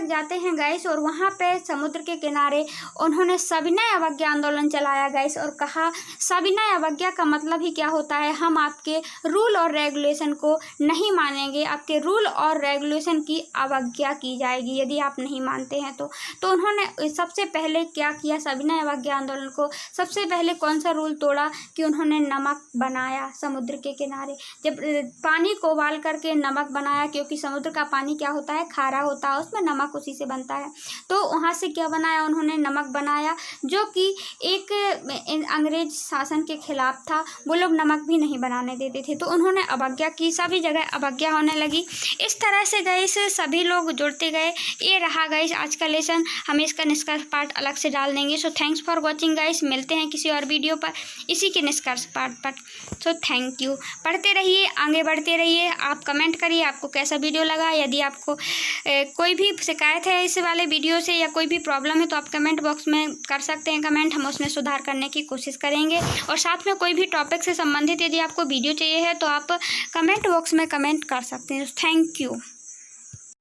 जाते हैं गाइस। और वहाँ पे समुद्र के किनारे उन्होंने सविनय अवज्ञा आंदोलन चलाया गाइस और कहा सविनय अवज्ञा का मतलब ही क्या होता है, हम आपके रूल और रेगुलेशन को नहीं मानेंगे, आपके रूल और रेगुलेशन की अवज्ञा की जाएगी यदि आप नहीं मानते हैं तो उन्होंने सबसे पहले क्या किया, सविनय अवज्ञा आंदोलन को सबसे पहले कौन सा रूल तोड़ा कि उन्होंने नमक बनाया समुद्र के किनारे। जब पानी को उबाल करके नमक बनाया, क्योंकि समुद्र का पानी क्या होता है, खारा होता है, उसमें नमक उसी से बनता है। तो वहाँ से क्या बनाया, उन्होंने नमक बनाया जो कि एक अंग्रेज शासन के खिलाफ था, वो लोग नमक भी नहीं बनाने देते थे, तो उन्होंने अवज्ञा की, सभी जगह अवज्ञा होने लगी। इस तरह से गाइस सभी लोग जुड़ते गए। ये रहा गाइस आज का लेसन, हम इसका निष्कर्ष पार्ट अलग से डाल देंगे। So thanks for watching guys, मिलते हैं किसी और वीडियो पर इसी के निष्कर्ष पार्ट पर। सो थैंक यू, पढ़ते रहिए, आगे बढ़ते रहिए। आप कमेंट करिए आपको कैसा वीडियो लगा। यदि आपको कोई भी शिकायत है इस वाले वीडियो से या कोई भी प्रॉब्लम है तो आप कमेंट बॉक्स में कर सकते हैं कमेंट, हम उसमें सुधार करने की कोशिश करेंगे। और साथ में कोई भी टॉपिक से संबंधित यदि आपको वीडियो चाहिए है तो आप कमेंट बॉक्स में कमेंट कर सकते हैं। Thank you.